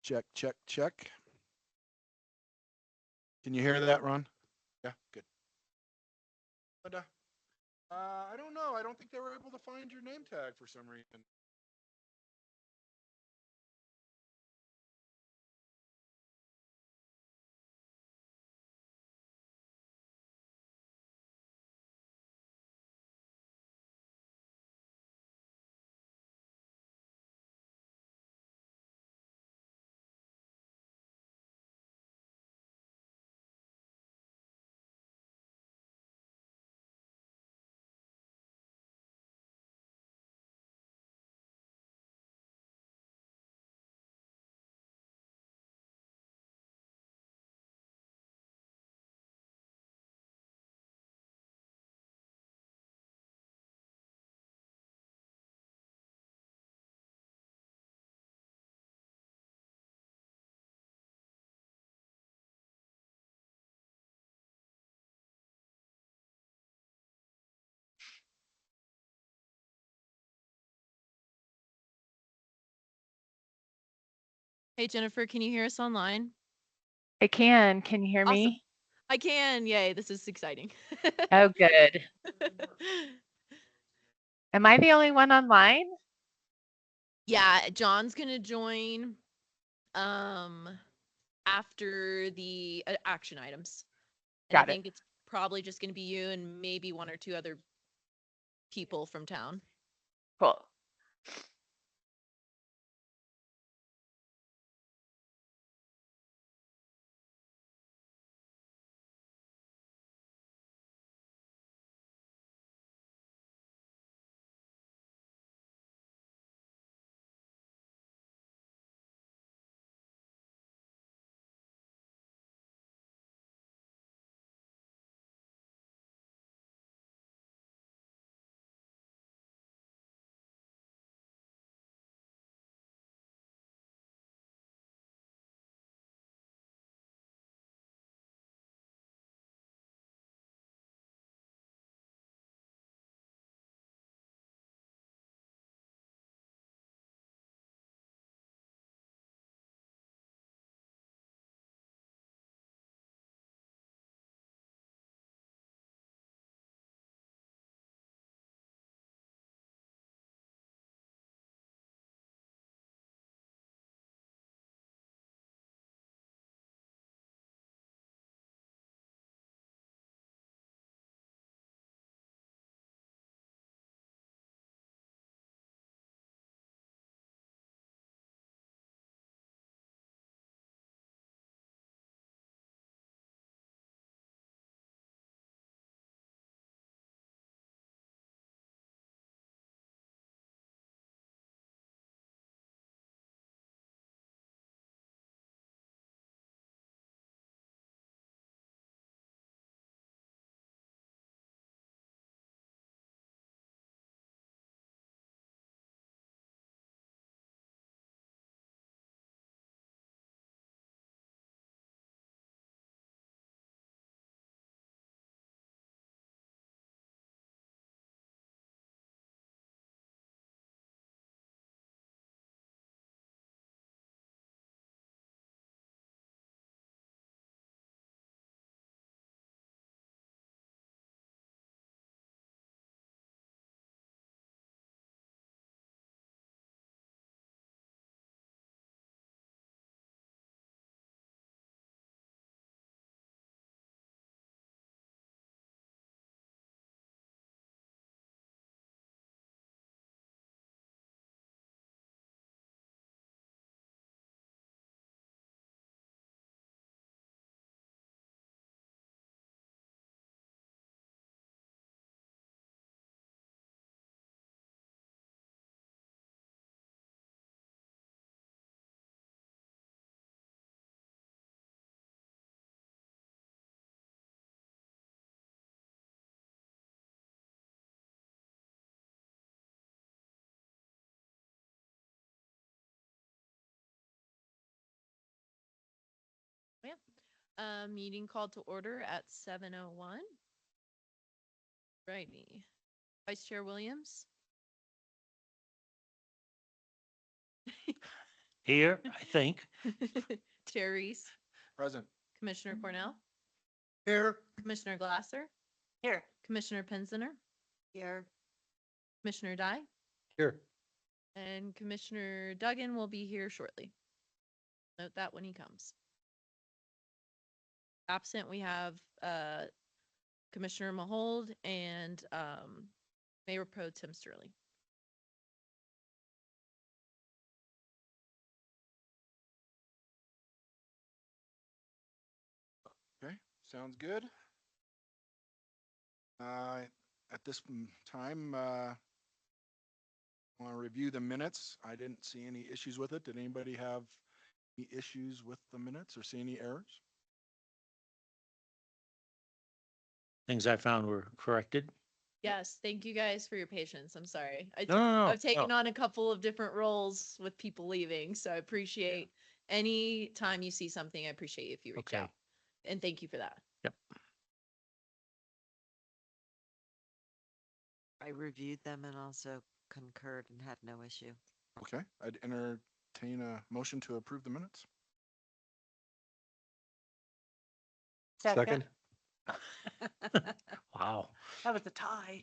Check, check, check. Can you hear that, Ron? Yeah, good. But I don't know. I don't think they were able to find your name tag for some reason. Hey, Jennifer, can you hear us online? I can. Can you hear Awesome. me? I can. Yay, this is exciting. Oh, good. Am I the only one online? Yeah, John's going to join um after the action items. And I Got it. think it's probably just going to be you and maybe one or two other people from town. Cool. Yeah. Meeting called to order at 7:01. Righty. Vice Chair Williams. Here, I think. Chair Reese, Present. Commissioner Cornell, Here. Commissioner Glasser, Here. Commissioner Pinsner, Here. Commissioner Dye, Here. and Commissioner Duggan will be here shortly. Note that when he comes. Absent, we have Commissioner Mahold and Mayor Pro Tim Sterling. Okay, sounds good. At this time, I want to review the minutes. I didn't see any issues with it. Did anybody have any issues with the minutes or see any errors? Things I found were corrected. Yes, thank you guys for your patience. I'm sorry. No. I've taken on a couple of different roles with people leaving, so I appreciate any time you see something. I appreciate if you reach Okay. out. And thank you for that. Yep. I reviewed them and also concurred and had no issue. Okay, I'd entertain a motion to approve the minutes. Second. Wow. That was a tie.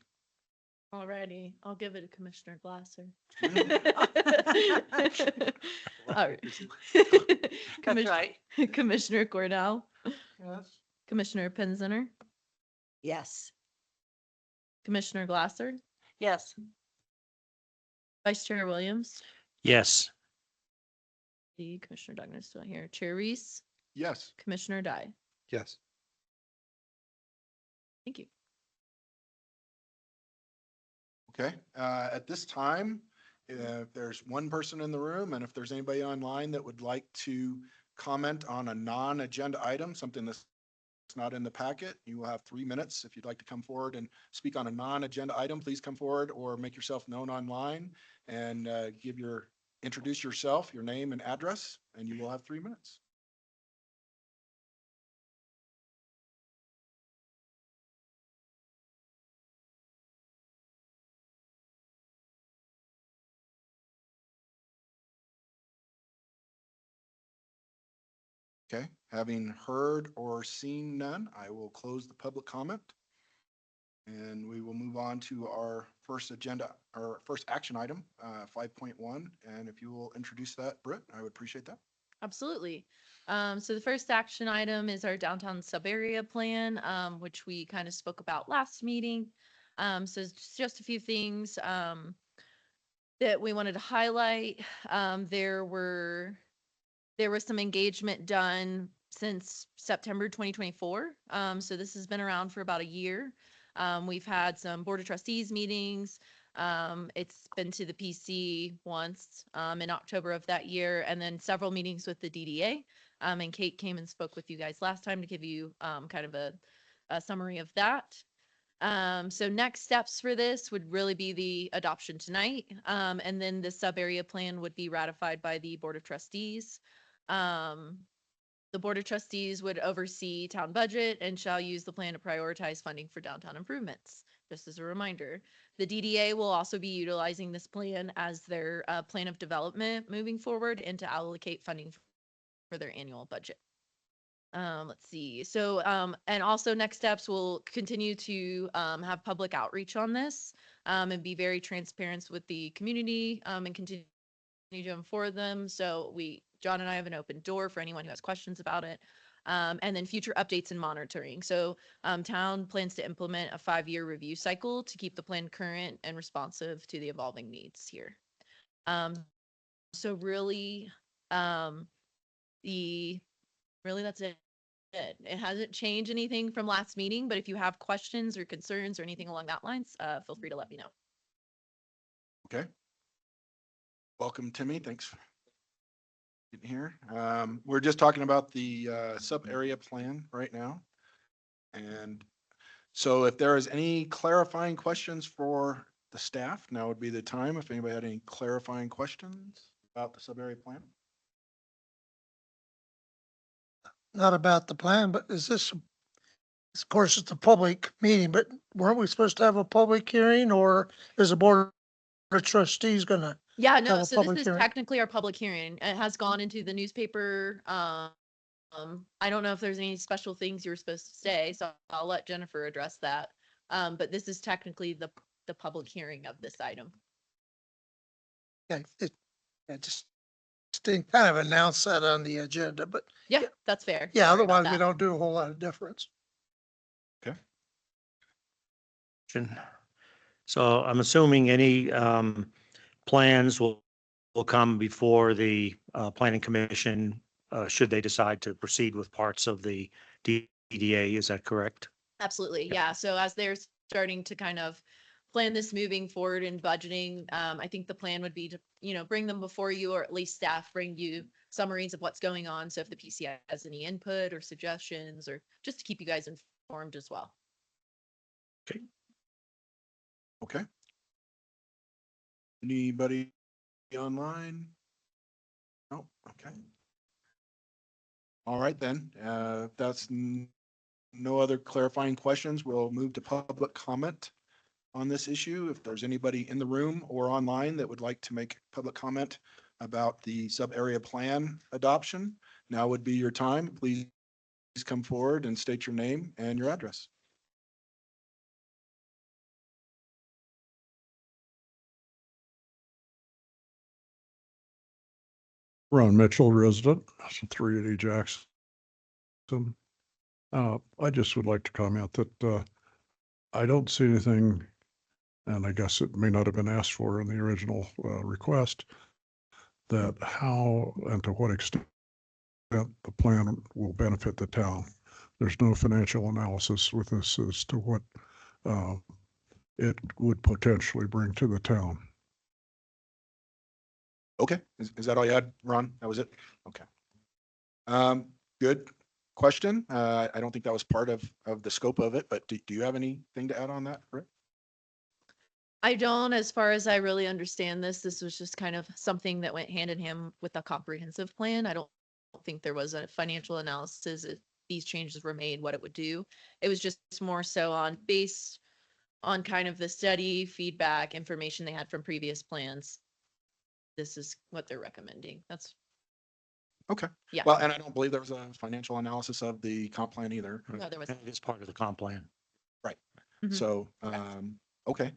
Alrighty, I'll give it to Commissioner Glasser. Mm-hmm. All right. That's right. Commissioner Cornell, Yes. Commissioner Pinsner, Yes. Commissioner Glasser, Yes. Vice Chair Williams, Yes. the Commissioner Duggan is still here, Chair Reese, Yes. Commissioner Dye. Yes. Thank you. Okay, at this time, if there's one person in the room and if there's anybody online that would like to comment on a non-agenda item, something that's not in the packet, you will have 3 minutes. If you'd like to come forward and speak on a non-agenda item, please come forward or make yourself known online and introduce yourself, your name and address, and you will have 3 minutes. Okay, having heard or seen none, I will close the public comment. And we will move on to our first action item, 5.1. And if you will introduce that, Britt, I would appreciate that. Absolutely. So the first action item is our downtown sub-area plan, which we kind of spoke about last meeting. So it's just a few things that we wanted to highlight. There was some engagement done since September 2024. So this has been around for about a year. We've had some Board of Trustees meetings. It's been to the PC once in October of that year, and then several meetings with the DDA. And Kate came and spoke with you guys last time to give you kind of a summary of that. So next steps for this would really be the adoption tonight. And then the sub-area plan would be ratified by the Board of Trustees. The Board of Trustees would oversee town budget and shall use the plan to prioritize funding for downtown improvements. Just as a reminder, the DDA will also be utilizing this plan as their plan of development moving forward and to allocate funding for their annual budget. Let's see. So, and also next steps will continue to have public outreach on this and be very transparent with the community and continue to inform them. So John and I have an open door for anyone who has questions about it. And then future updates and monitoring. So town plans to implement a 5-year review cycle to keep the plan current and responsive to the evolving needs here. So really, that's it. It hasn't changed anything from last meeting, but if you have questions or concerns or anything along that lines, feel free to let me know. Okay. Welcome, Timmy. Thanks for getting here. We're just talking about the sub-area plan right now. And so if there is any clarifying questions for the staff, now would be the time if anybody had any clarifying questions about the sub-area plan. Not about the plan, but is this, of course, it's a public meeting, but weren't we supposed to have a public hearing, or is the Board of Trustees gonna, Yeah, have no, a so this public is hearing? technically our public hearing. It has gone into the newspaper. I don't know if there's any special things you were supposed to say, so I'll let Jennifer address that. But this is technically the public hearing of this item. Yeah, just didn't kind of announce that on the agenda, but Yeah, Yeah. that's fair. yeah, Sorry about otherwise we that. don't do a whole lot of difference. So I'm assuming any plans will come before the planning commission, should they decide to proceed with parts of the DDA, is that correct? Absolutely, yeah. So as they're starting to kind of plan this moving forward in budgeting, I think the plan would be to, bring them before you, or at least staff bring you summaries of what's going on. So if the PCI has any input or suggestions, or just to keep you guys informed as well. Okay. Anybody online? No, okay. All right, then, if that's no other clarifying questions, we'll move to public comment on this issue. If there's anybody in the room or online that would like to make public comment about the sub-area plan adoption, now would be your time. Please come forward and state your name and your address. Ron Mitchell, resident, 380 Jackson. I just would like to comment that I don't see anything, and I guess it may not have been asked for in the original request, that how and to what extent the plan will benefit the town. There's no financial analysis with this as to what it would potentially bring to the town. Okay, is that all you had, Ron? That was it? Okay. Good question. I don't think that was part of the scope of it, but do you have anything to add on that, Rick? I don't, as far as I really understand this was just kind of something that went hand in hand with a comprehensive plan. I don't think there was a financial analysis if these changes were made, what it would do. It was just more so based on kind of the study, feedback, information they had from previous plans. This is what they're recommending. That's, Okay. Yeah. Well, and I don't believe there was a financial analysis of the comp plan either. no, there was, And it is part of the comp plan. Mhm. So, Correct. okay.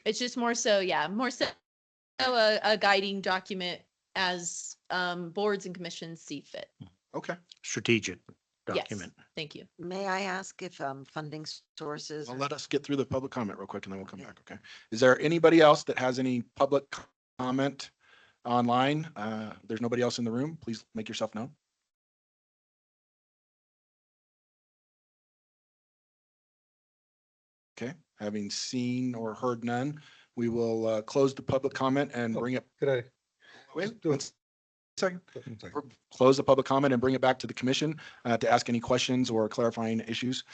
It's just more so a guiding document as boards and commissions see fit. Okay. Strategic Yes, document. thank you. May I ask if funding sources? Well, let us get through the public comment real quick and then we'll come back. Okay. Is there anybody else that has any public comment online? There's nobody else in the room. Please make yourself known. Okay. Having seen or heard none, we will close the public comment and bring it. Could I? Wait, do one it? second. Second. Close the public comment and bring it back to the commission to ask any questions or clarifying issues.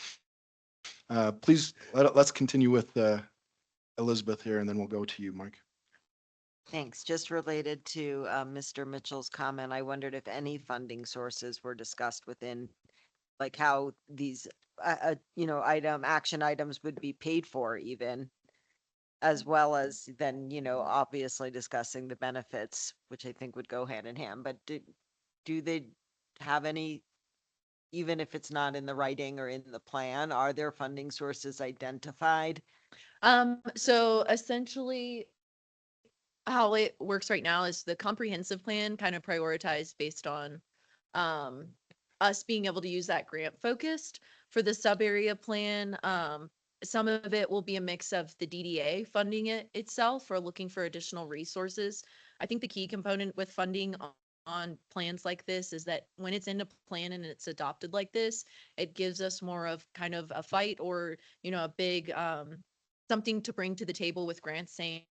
Please, let's continue with Elizabeth here, and then we'll go to you, Mike. Thanks. Just related to Mr. Mitchell's comment, I wondered if any funding sources were discussed within, like how these, action items would be paid for even, as well as then, obviously discussing the benefits, which I think would go hand in hand. But do they have any, even if it's not in the writing or in the plan, are there funding sources identified? So essentially how it works right now is the comprehensive plan kind of prioritized based on us being able to use that grant focused. For the sub area plan, some of it will be a mix of the DDA funding it itself or looking for additional resources. I think the key component with funding on plans like this is that when it's in a plan and it's adopted like this, it gives us more of kind of a fight or, a big something to bring to the table with grants saying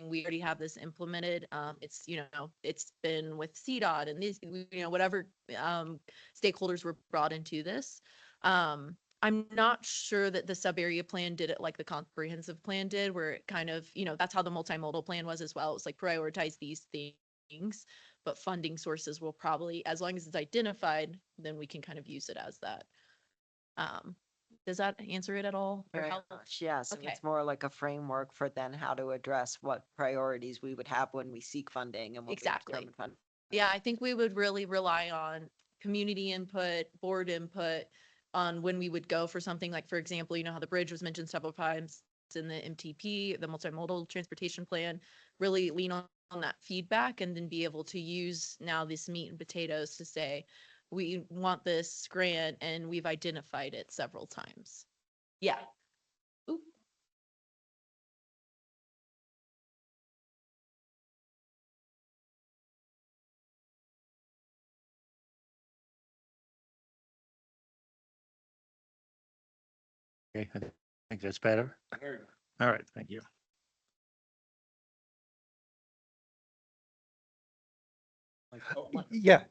we already have this implemented. It's, it's been with CDOT and these, whatever stakeholders were brought into this. I'm not sure that the sub area plan did it like the comprehensive plan did, where it kind of, that's how the multimodal plan was as well. It was like prioritize these things, but funding sources will probably, as long as it's identified, then we can kind of use it as that. Does that answer it at all? or Very help? much, yes. And Okay. it's more like a framework for then how to address what priorities we would have when we seek funding and when we Exactly. determine funding. Yeah, I think we would really rely on community input, board input on when we would go for something like, for example, you know how the bridge was mentioned several times in the MTP, the multimodal transportation plan, really lean on that feedback and then be able to use now this meat and potatoes to say, we want this grant and we've identified it several times. Yeah. Oop. Okay, I think that's better. All right, thank you. Yeah,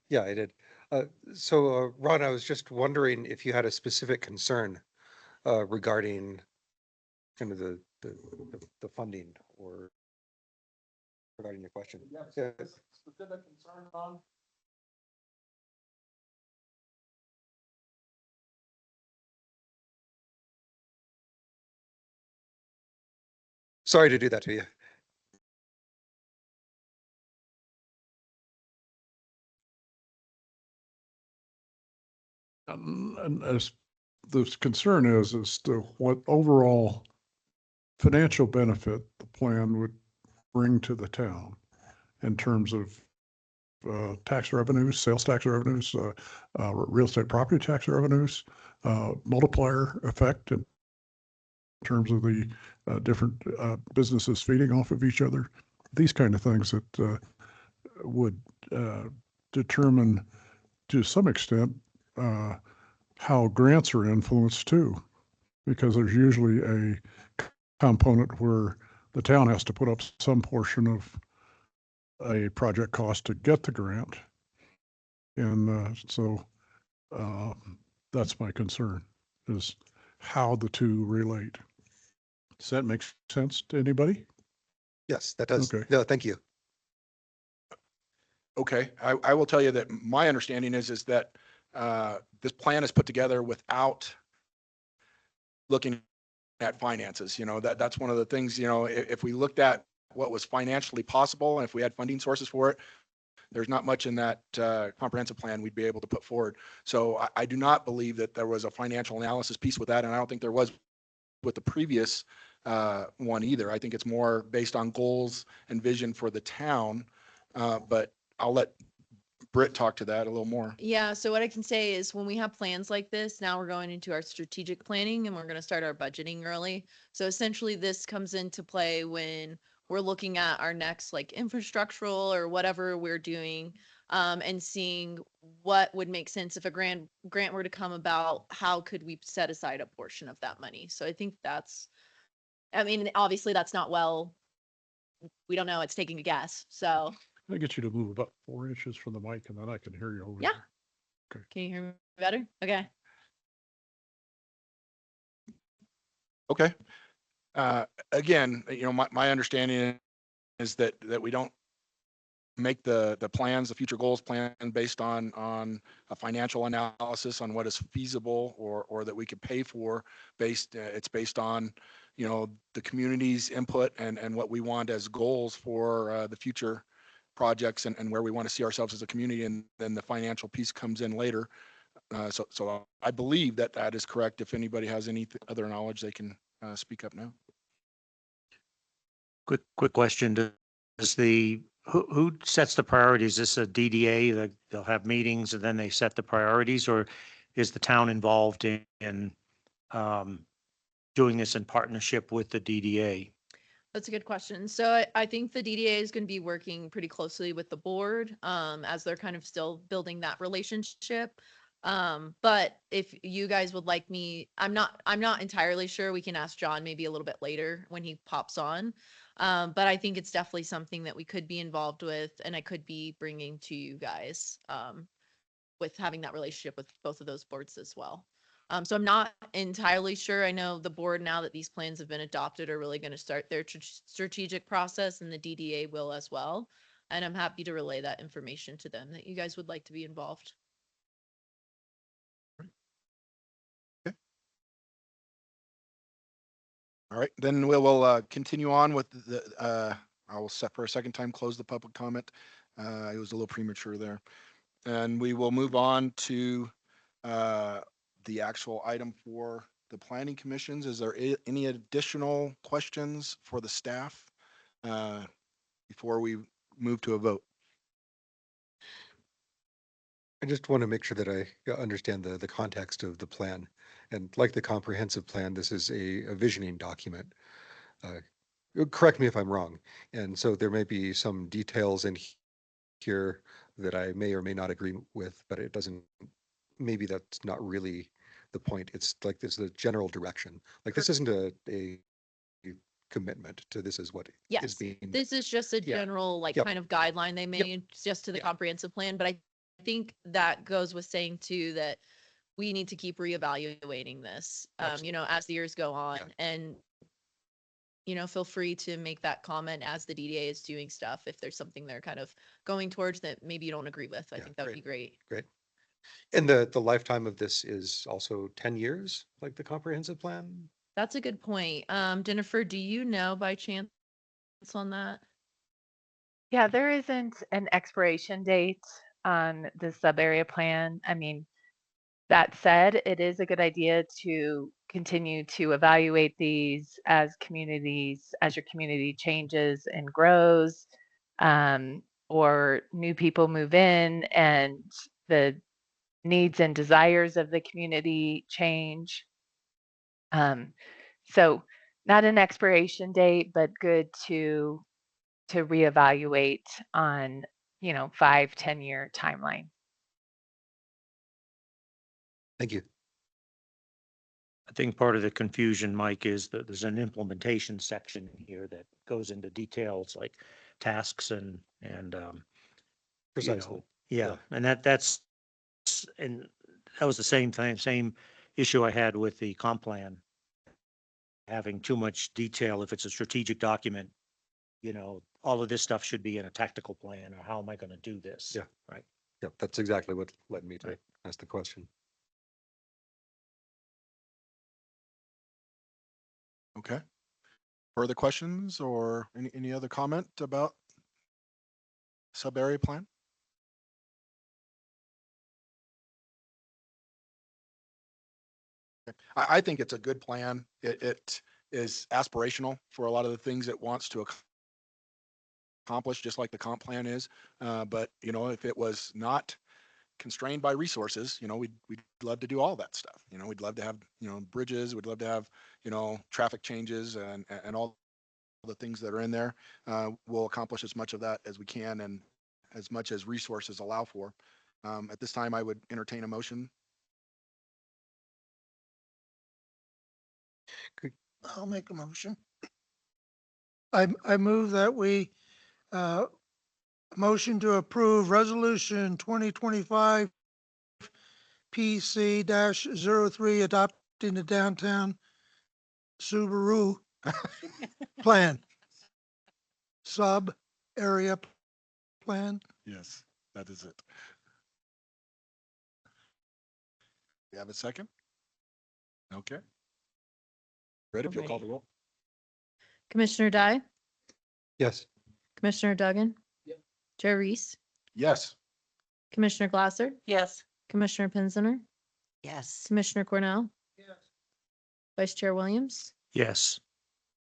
yeah, I did. Ron, I was just wondering if you had a specific concern regarding kind of the funding or regarding your question. Yeah. Specific concern on? Sorry to do that to you. And as the concern is to what overall financial benefit the plan would bring to the town in terms of tax revenues, sales tax revenues, real estate property tax revenues, multiplier effect in terms of the different businesses feeding off of each other. These kind of things that would determine to some extent how grants are influenced too, because there's usually a component where the town has to put up some portion of a project cost to get the grant. And so that's my concern, is how the two relate. Does that make sense to anybody? Yes, that does. Okay. No, thank you. Okay, I will tell you that my understanding is that this plan is put together without looking at finances. You know, that's one of the things, you know, if we looked at what was financially possible and if we had funding sources for it, there's not much in that comprehensive plan we'd be able to put forward. So I do not believe that there was a financial analysis piece with that, and I don't think there was with the previous one either. I think it's more based on goals and vision for the town, but I'll let Britt talk to that a little more. Yeah, so what I can say is when we have plans like this, now we're going into our strategic planning and we're going to start our budgeting early. So essentially this comes into play when we're looking at our next like infrastructural or whatever we're doing, and seeing what would make sense if a grant were to come about, how could we set aside a portion of that money? So I think that's, I mean, obviously that's not we don't know, it's taking a guess. So Can I get you to move about 4 inches from the mic and then I can hear you over yeah. there? Okay. Can you hear me better? Okay. Okay. Again, you know, my understanding is that we don't make the plans, the future goals plan based on a financial analysis on what is feasible or that we could pay for. It's based on, you know, the community's input and what we want as goals for the future projects and where we want to see ourselves as a community, and then the financial piece comes in later. So I believe that is correct. If anybody has any other knowledge, they can speak up now. Quick question. Does who sets the priorities? Is this a DDA that they'll have meetings and then they set the priorities, or is the town involved in doing this in partnership with the DDA? That's a good question. So I think the DDA is going to be working pretty closely with the board, as they're kind of still building that relationship. But if you guys would like me, I'm not entirely sure. We can ask John maybe a little bit later when he pops on. But I think it's definitely something that we could be involved with, and I could be bringing to you guys, with having that relationship with both of those boards as well. So I'm not entirely sure. I know the board, now that these plans have been adopted, are really going to start their strategic process, and the DDA will as well. And I'm happy to relay that information to them that you guys would like to be involved. All right, then we will continue on with I will set for a second time, close the public comment. It was a little premature there. And we will move on to the actual item for the planning commissions. Is there any additional questions for the staff before we move to a vote? I just want to make sure that I understand the context of the plan. And like the comprehensive plan, this is a visioning document. Correct me if I'm wrong. And so there may be some details in here that I may or may not agree with, but it doesn't, maybe that's not really the point. It's like this is a general direction. Like this isn't a commitment to this is what is Yes, being. this is just a Yeah. general, like, Yep. kind of guideline they made just to the Yeah. comprehensive plan, but I think that goes with saying too, that we need to keep reevaluating this, you know, as the years go on, Yeah. and you know, feel free to make that comment as the DDA is doing stuff. If there's something they're kind of going towards that maybe you don't agree with, I Yeah, think that would be great. Great. And the lifetime of this is also 10 years, like the comprehensive plan? That's a good point. Jennifer, do you know by chance on that? Yeah, there isn't an expiration date on the sub-area plan. I mean, that said, it is a good idea to continue to evaluate these as your community changes and grows, or new people move in and the needs and desires of the community change. So not an expiration date, but good to reevaluate on, 5-10 year timeline. Thank you. I think part of the confusion, Mike, is that there's an implementation section here that goes into details like tasks and you Precisely. know, yeah, and and that was the same thing, same issue I had with the comp plan. Having too much detail, if it's a strategic document, all of this stuff should be in a tactical plan, or how am I going to do this? Yeah. Right. Yep, that's exactly what led me to Right. ask the question. Okay. Further questions or any other comment about sub-area plan? I think it's a good plan. It is aspirational for a lot of the things it wants to accomplish, just like the comp plan is. But, if it was not constrained by resources, we'd love to do all that stuff. We'd love to have, bridges, we'd love to have, traffic changes and all the things that are in there. We'll accomplish as much of that as we can and as much as resources allow for. At this time, I would entertain a motion. I'll make a motion. I move that we, motion to approve resolution 2025 PC-03 adopting the downtown Subaru plan. Sub area plan. Yes, that is it. You have a second? Okay. Ready? If you'll call the roll. Commissioner Dye, Yes. Commissioner Duggan. Chair Reese, Yes. Commissioner Glasser, Yes. Commissioner Pinziner, Yes. Commissioner Cornell, Yes. Vice Chair Williams. Yes.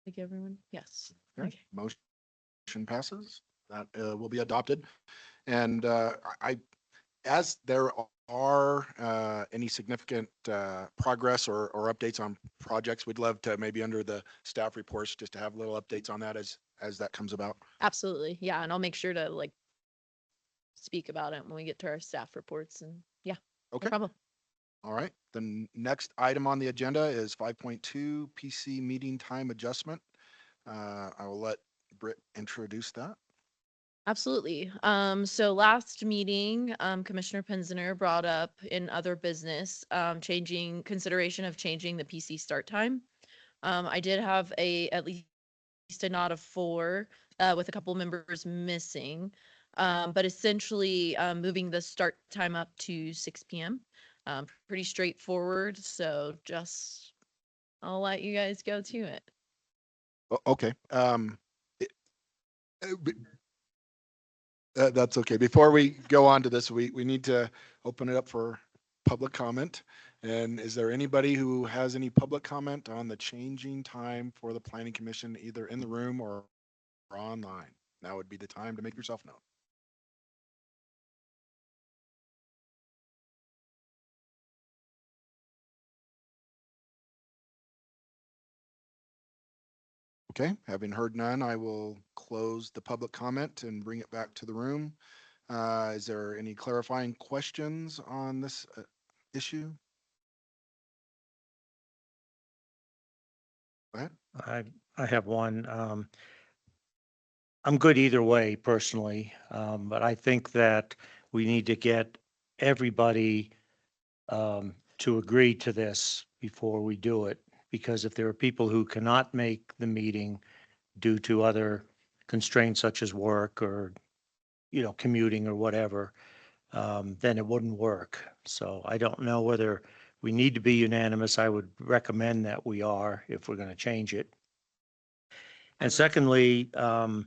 Thank you, everyone. Yes. Okay. Okay. Motion passes. That will be adopted. And as there are any significant progress or updates on projects, we'd love to maybe under the staff reports just to have little updates on that as that comes about. Absolutely. Yeah. And I'll make sure to speak about it when we get to our staff reports, and yeah, Okay. no problem. All right. The next item on the agenda is 5.2 PC meeting time adjustment. I will let Britt introduce that. Absolutely. So last meeting, Commissioner Pinziner brought up in other business, consideration of changing the PC start time. I did have at least a nod of 4, with a couple members missing. But essentially, moving the start time up to 6 p.m. Pretty straightforward. So I'll let you guys go to it. Okay, it- that's okay. Before we go on to this, we need to open it up for public comment. And is there anybody who has any public comment on the changing time for the planning commission, either in the room or online? Now would be the time to make yourself known. Okay, having heard none, I will close the public comment and bring it back to the room. Is there any clarifying questions on this issue? Go ahead. I have one. I'm good either way personally, but I think that we need to get everybody to agree to this before we do it. Because if there are people who cannot make the meeting due to other constraints such as work or, commuting or whatever, then it wouldn't work. So I don't know whether we need to be unanimous. I would recommend that we are if we're going to change it. And secondly, the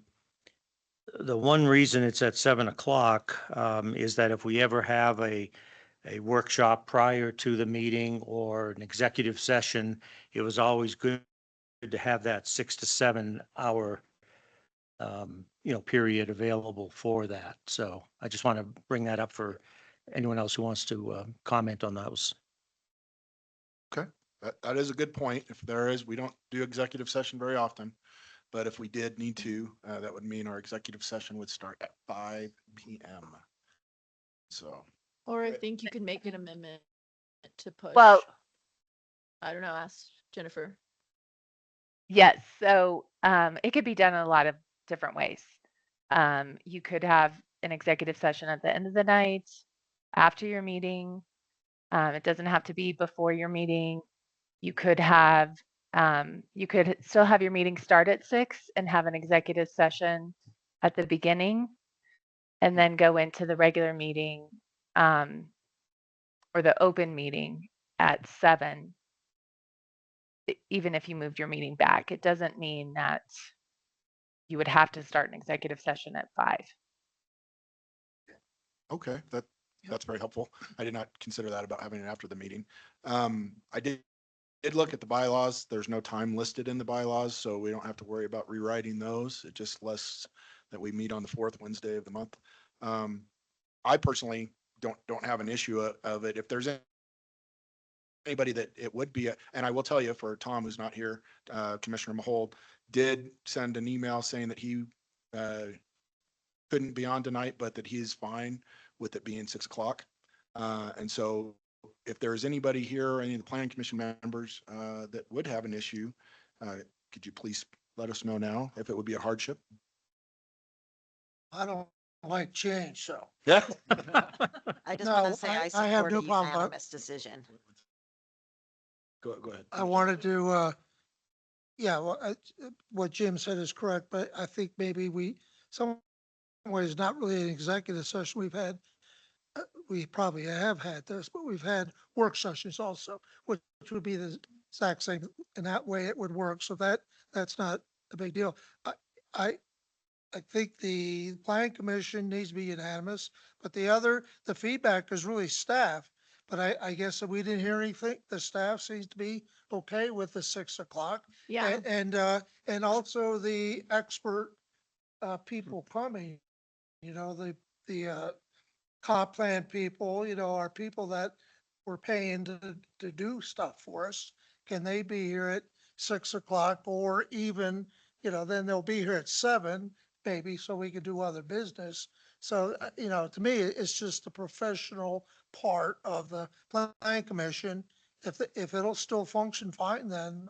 one reason it's at 7 o'clock is that if we ever have a workshop prior to the meeting or an executive session, it was always good to have that 6 to 7 hour period available for that. So I just want to bring that up for anyone else who wants to comment on those. Okay, that is a good point. If there is, we don't do executive session very often, but if we did need to, that would mean our executive session would start at 5 p.m. So, Or I think you could make an amendment to push. Well, I don't know, ask Jennifer. yes. So it could be done in a lot of different ways. You could have an executive session at the end of the night, after your meeting. It doesn't have to be before your meeting. You could still have your meeting start at 6 and have an executive session at the beginning, and then go into the regular meeting or the open meeting at 7. Even if you moved your meeting back, it doesn't mean that you would have to start an executive session at 5. okay, that's very helpful. I did not consider that about having it after the meeting. I did look at the bylaws. There's no time listed in the bylaws, so we don't have to worry about rewriting those. It just lists that we meet on the fourth Wednesday of the month. I personally don't have an issue of it. If there's anybody that it would be, and I will tell you for Tom, who's not here, Commissioner Mahold did send an email saying that he couldn't be on tonight, but that he is fine with it being 6 o'clock. And so if there's anybody here, any of the planning commission members that would have an issue, could you please let us know now if it would be a hardship? I don't like change, so. Yeah. I just want No, to say I I have support a no problem. unanimous decision. Go ahead. I wanted to, yeah, well, what Jim said is correct, but I think maybe some ways, not really an executive session. We probably have had this, but we've had work sessions also, which would be the exact same, and that way it would work. So that's not a big deal. I, I, I think the planning commission needs to be unanimous, but the feedback is really staff. But I guess that we didn't hear anything. The staff seems to be okay with the 6 o'clock. Yeah. And also the expert, people coming, the comp plan people, are people that we're paying to do stuff for us. Can they be here at 6 o'clock, or even, then they'll be here at 7, maybe, so we could do other business. So, to me, it's just the professional part of the planning commission. If it'll still function fine, then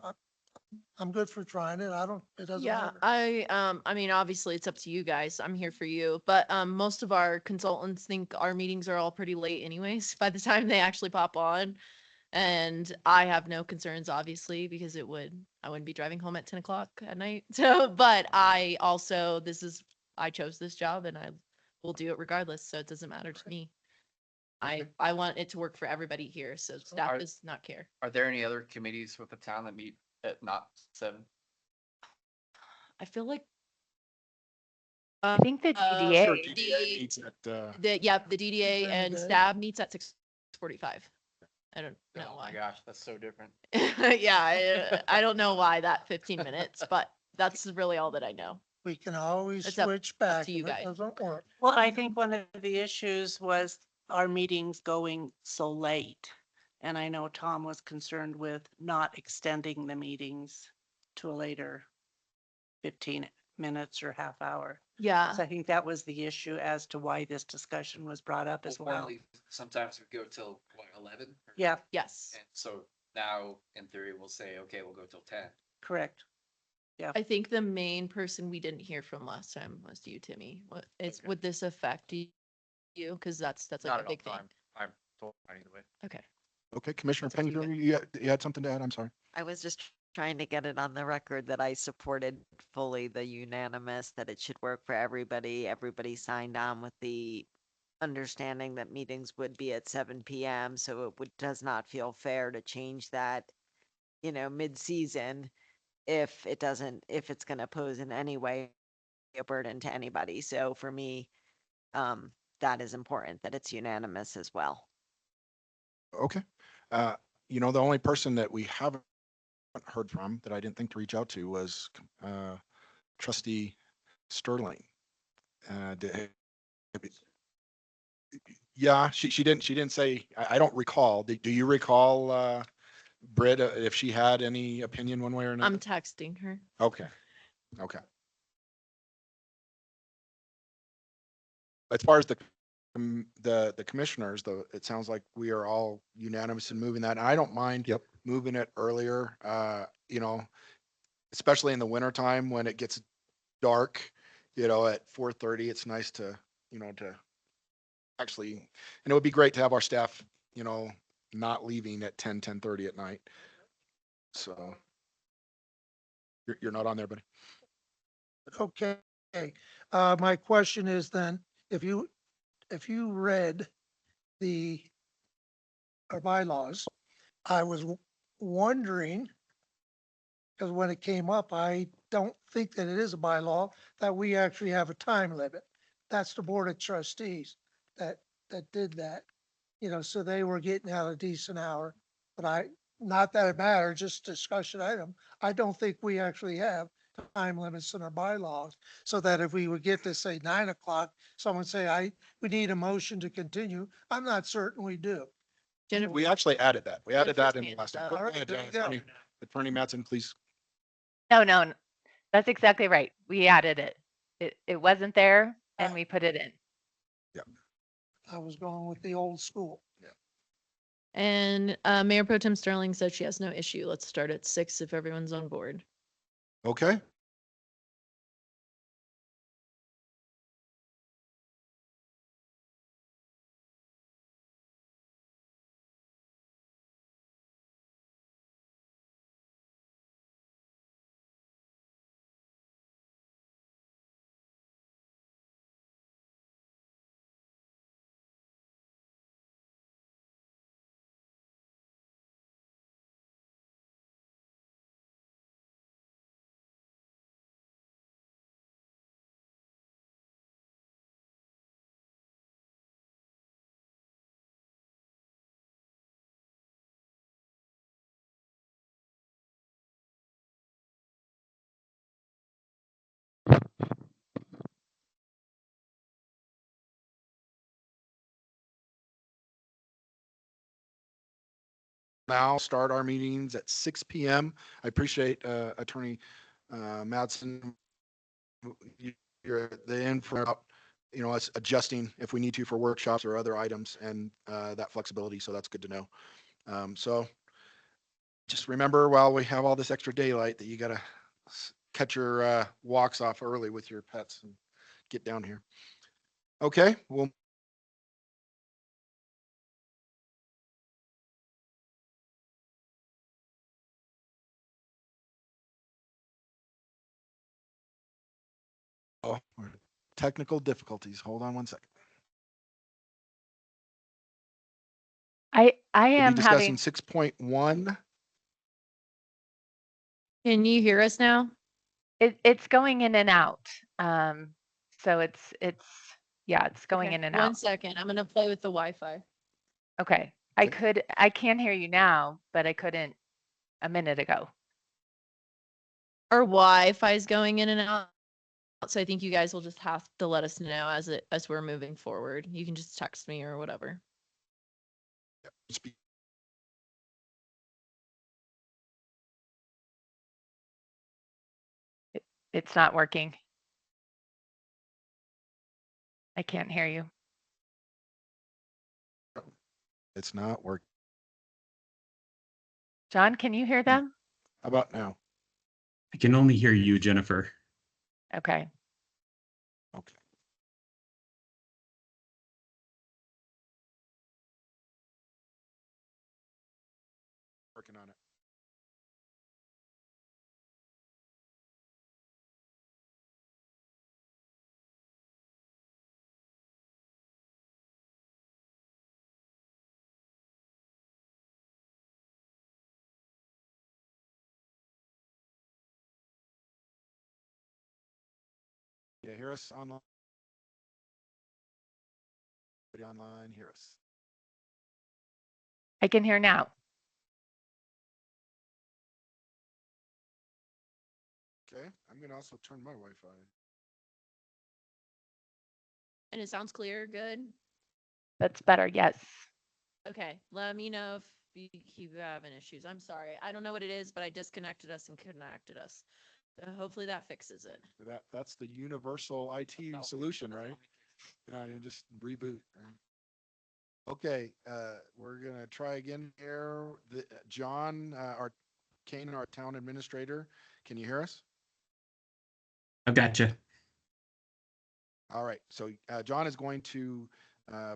I'm good for trying it. It doesn't Yeah, matter. I mean, obviously it's up to you guys. I'm here for you, but most of our consultants think our meetings are all pretty late anyways by the time they actually pop on. And I have no concerns, obviously, because I wouldn't be driving home at 10 o'clock at night. So, but I chose this job and I will do it regardless. So it doesn't matter to me. I want it to work for everybody here. So staff does not care. Are there any other committees with the town that meet at not 7? I feel like. I think the DDA. Sure, DDA meets at, The DDA During the and day? STAB meets at 6:45. I don't know Oh my why. gosh, that's so different. Yeah, I don't know why that 15 minutes, but that's really all that I know. We can always It's up- switch back to you if it guys. doesn't work. Well, I think one of the issues was our meetings going so late. And I know Tom was concerned with not extending the meetings to a later 15 minutes or half hour. Yeah. So I think that was the issue as to why this discussion was brought up as well. Apparently, sometimes we go till what, 11? Yeah, Yes. And so now, in theory, we'll say, okay, we'll go till 10. correct. I think the main person we didn't hear from last time was you, Timmy. Okay. Would this affect you? Because that's Not like a at all. big thing. I'm totally fine either way. Okay. okay, Commissioner That's up to you Penninger, you had something to add? I'm sorry. I was just trying to get it on the record that I supported fully the unanimous, that it should work for everybody. Everybody signed on with the understanding that meetings would be at 7 PM. So it does not feel fair to change that, mid-season if it's going to pose in any way a burden to anybody. So for me, that is important, that it's unanimous as well. Okay. Uh, the only person that we haven't heard from that I didn't think to reach out to was Trustee Sterling. Yeah, she didn't say, I don't recall. Do you recall, Britt, if she had any opinion one way or I'm another? texting her. Okay, okay. As far as the commissioners, though, it sounds like we are all unanimous in moving that. And I don't mind Yep. moving it earlier, especially in the wintertime when it gets dark, at 4:30. It's nice to actually, and it would be great to have our staff, not leaving at 10:30 at night. So you're not on there, buddy. Okay, my question is then, if you read our bylaws, I was wondering, because when it came up, I don't think that it is a bylaw, that we actually have a time limit. That's the Board of Trustees that did that, so they were getting out a decent hour. But not that it matters, just discussion item. I don't think we actually have time limits in our bylaws, so that if we would get to say 9 o'clock, someone say, we need a motion to continue. I'm not certain we do. Jennifer, We actually added that. We added that in the Jennifer's last. hand is Go up. All right, ahead, there you go. Attorney Mattson, please. No, that's exactly right. We added it. It wasn't there and Uh, we put it in. I was going with the old school. and Mayor Pro Tem Sterling said she has no issue. Let's start at 6 if everyone's on board. Okay. Now start our meetings at 6 PM. I appreciate Attorney Mattson. You're at the end for, us adjusting if we need to for workshops or other items and that flexibility. So that's good to know. So just remember, while we have all this extra daylight, that you got to cut your walks off early with your pets and get down here. Okay, well. Oh, technical difficulties. Hold on one second. I We'll be am discussing having, 6.1. Can you hear us now? It's going in and out. So yeah, it's going Okay, in and one out. second. I'm gonna play with the Wi-Fi. Okay. I can hear you now, but I couldn't a minute ago. Our Wi-Fi is going in and out, so I think you guys will just have to let us know as we're moving forward. You can just text me or whatever. Speak. It's not working. I can't hear you. It's not working. John, can you hear them? How about now? I can only hear you, Jennifer. Okay. Okay. Working on it. Yeah, hear us online. Everybody online, hear us. I can hear now. Okay, I'm gonna also turn my Wi-Fi. And it sounds clear, good? That's better. Yes. Okay, let me know if you keep having issues. I'm sorry. I don't know what it is, but I disconnected us and connected us. So hopefully that fixes it. That's the universal IT solution, right? You just reboot. Right? Okay, we're gonna try again here. John, our Kane, our town administrator, can you hear us? I've got you. All right, so John is going to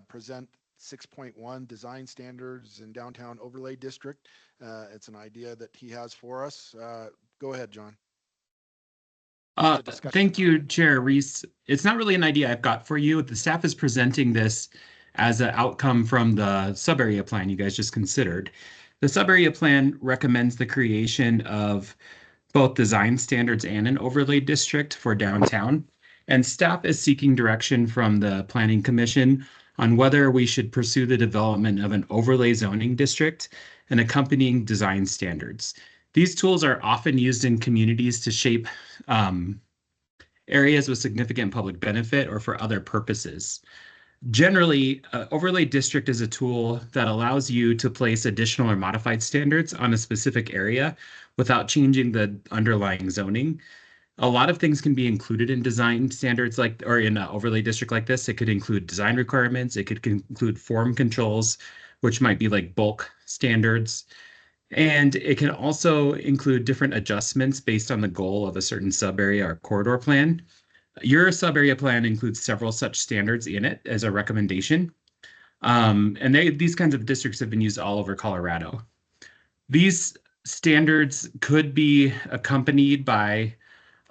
present 6.1 design standards in downtown overlay district. It's an idea that he has for us. Go ahead, John. Thank you, Chair Reese. It's not really an idea I've got for you. The staff is presenting this as an outcome from the sub-area plan you guys just considered. The sub-area plan recommends the creation of both design standards and an overlay district for downtown. And staff is seeking direction from the Planning Commission on whether we should pursue the development of an overlay zoning district and accompanying design standards. These tools are often used in communities to shape areas with significant public benefit or for other purposes. Generally, overlay district is a tool that allows you to place additional or modified standards on a specific area without changing the underlying zoning. A lot of things can be included in design standards or in an overlay district like this. It could include design requirements. It could include form controls, which might be like bulk standards. And it can also include different adjustments based on the goal of a certain sub-area or corridor plan. Your sub-area plan includes several such standards in it as a recommendation. And these kinds of districts have been used all over Colorado. These standards could be accompanied by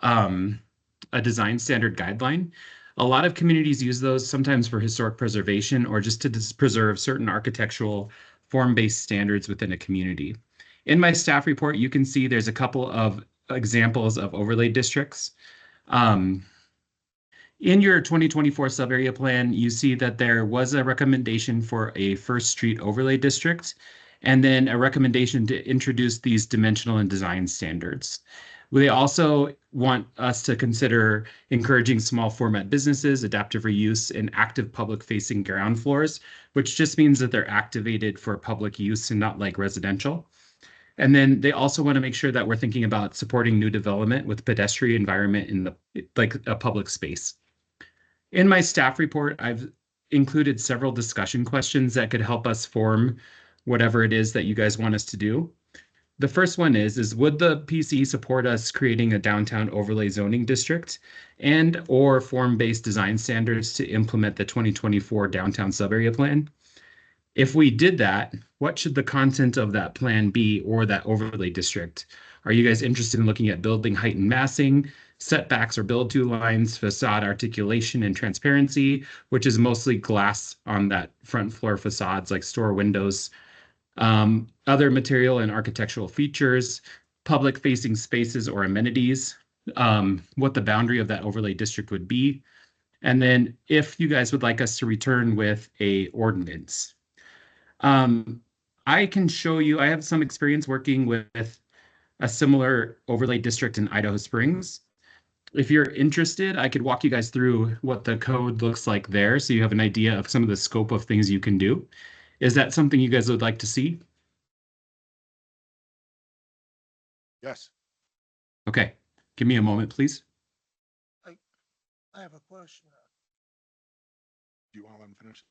a design standard guideline. A lot of communities use those sometimes for historic preservation or just to preserve certain architectural form-based standards within a community. In my staff report, you can see there's a couple of examples of overlay districts. In your 2024 sub-area plan, you see that there was a recommendation for a First Street overlay district, and then a recommendation to introduce these dimensional and design standards. They also want us to consider encouraging small format businesses, adaptive reuse, and active public facing ground floors, which just means that they're activated for public use and not like residential. And then they also want to make sure that we're thinking about supporting new development with pedestrian environment in a public space. In my staff report, I've included several discussion questions that could help us form whatever it is that you guys want us to do. The first one is would the PC support us creating a downtown overlay zoning district and or form-based design standards to implement the 2024 downtown sub-area plan? If we did that, what should the content of that plan be or that overlay district? Are you guys interested in looking at building height and massing, setbacks or build-to lines, facade articulation and transparency, which is mostly glass on that front floor facades like store windows, other material and architectural features, public-facing spaces or amenities, what the boundary of that overlay district would be. And then if you guys would like us to return with a ordinance. I can show you, I have some experience working with a similar overlay district in Idaho Springs. If you're interested, I could walk you guys through what the code looks like there so you have an idea of some of the scope of things you can do. Is that something you guys would like to see? Yes. Okay, give me a moment, please. I have a question. Do you want to let him finish?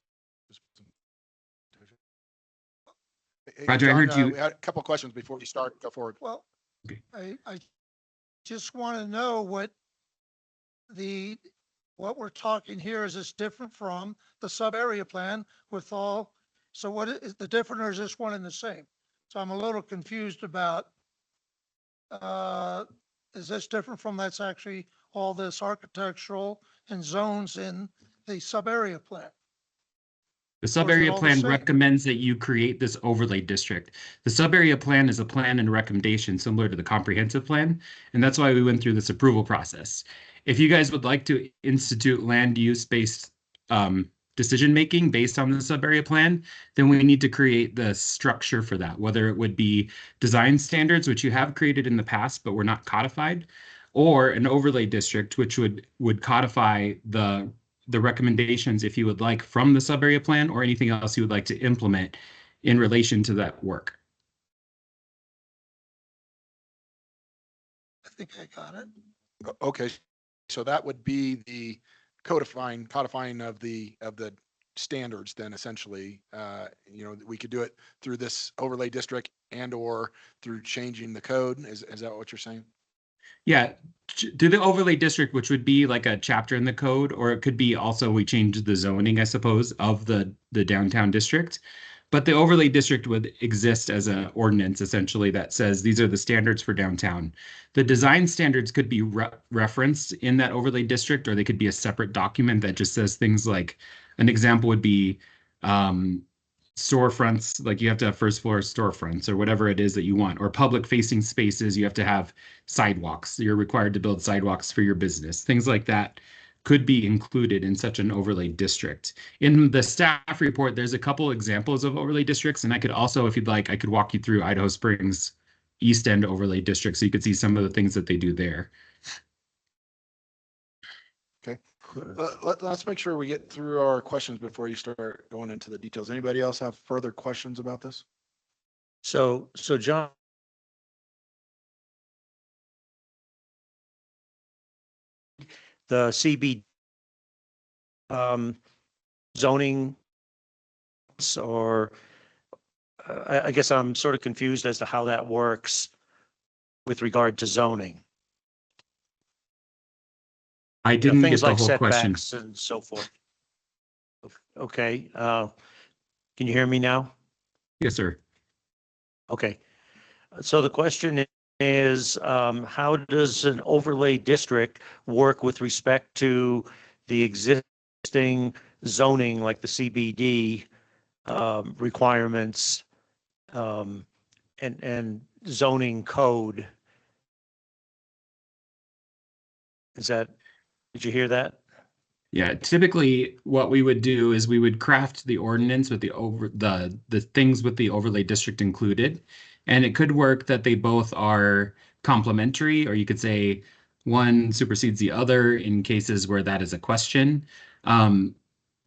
Roger, I John, heard you- We had a couple questions before you start. Go forward. Well, Okay. I just want to know what we're talking here, is this different from the sub-area plan with all, so what is the different, or is this one and the same? So I'm a little confused about, is this different from that's actually all this architectural and zones in the sub-area plan? The sub-area all the plan same? recommends that you create this overlay district. The sub-area plan is a plan and recommendation similar to the comprehensive plan, and that's why we went through this approval process. If you guys would like to institute land use-based decision-making based on the sub-area plan, then we need to create the structure for that, whether it would be design standards, which you have created in the past, but were not codified, or an overlay district, which would codify the recommendations, if you would like, from the sub-area plan or anything else you would like to implement in relation to that work. I think I got it. Okay, so that would be the codifying of the standards then essentially. We could do it through this overlay district and or through changing the code. Is that what you're saying? Yeah, do the overlay district, which would be like a chapter in the code, or it could be also we change the zoning, I suppose, of the downtown district. But the overlay district would exist as an ordinance essentially that says these are the standards for downtown. The design standards could be referenced in that overlay district, or they could be a separate document that just says things like, an example would be storefronts, like you have to have first floor storefronts or whatever it is that you want, or public facing spaces, you have to have sidewalks. You're required to build sidewalks for your business. Things like that could be included in such an overlay district. In the staff report, there's a couple examples of overlay districts, and I could also, if you'd like, I could walk you through Idaho Springs East End overlay district so you could see some of the things that they do there. Okay. Let's make sure we get through our questions before you start going into the details. Anybody else have further questions about this? So John, the CB zoning, or I guess I'm sort of confused as to how that works with regard to zoning. I didn't get Things the like whole question. setbacks and so forth. Okay, can you hear me now? Yes, sir. Okay, so the question is, how does an overlay district work with respect to the existing zoning, like the CBD requirements and zoning code? Did you hear that? Yeah, typically what we would do is we would craft the ordinance with the things with the overlay district included. And it could work that they both are complementary, or you could say one supersedes the other in cases where that is a question.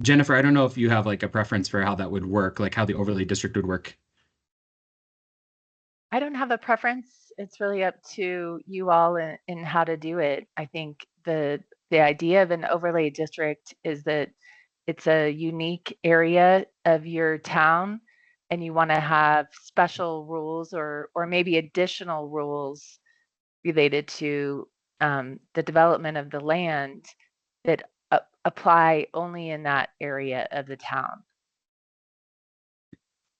Jennifer, I don't know if you have like a preference for how that would work, like how the overlay district would work. I don't have a preference. It's really up to you all in how to do it. I think the idea of an overlay district is that it's a unique area of your town and you want to have special rules or maybe additional rules related to the development of the land that apply only in that area of the town.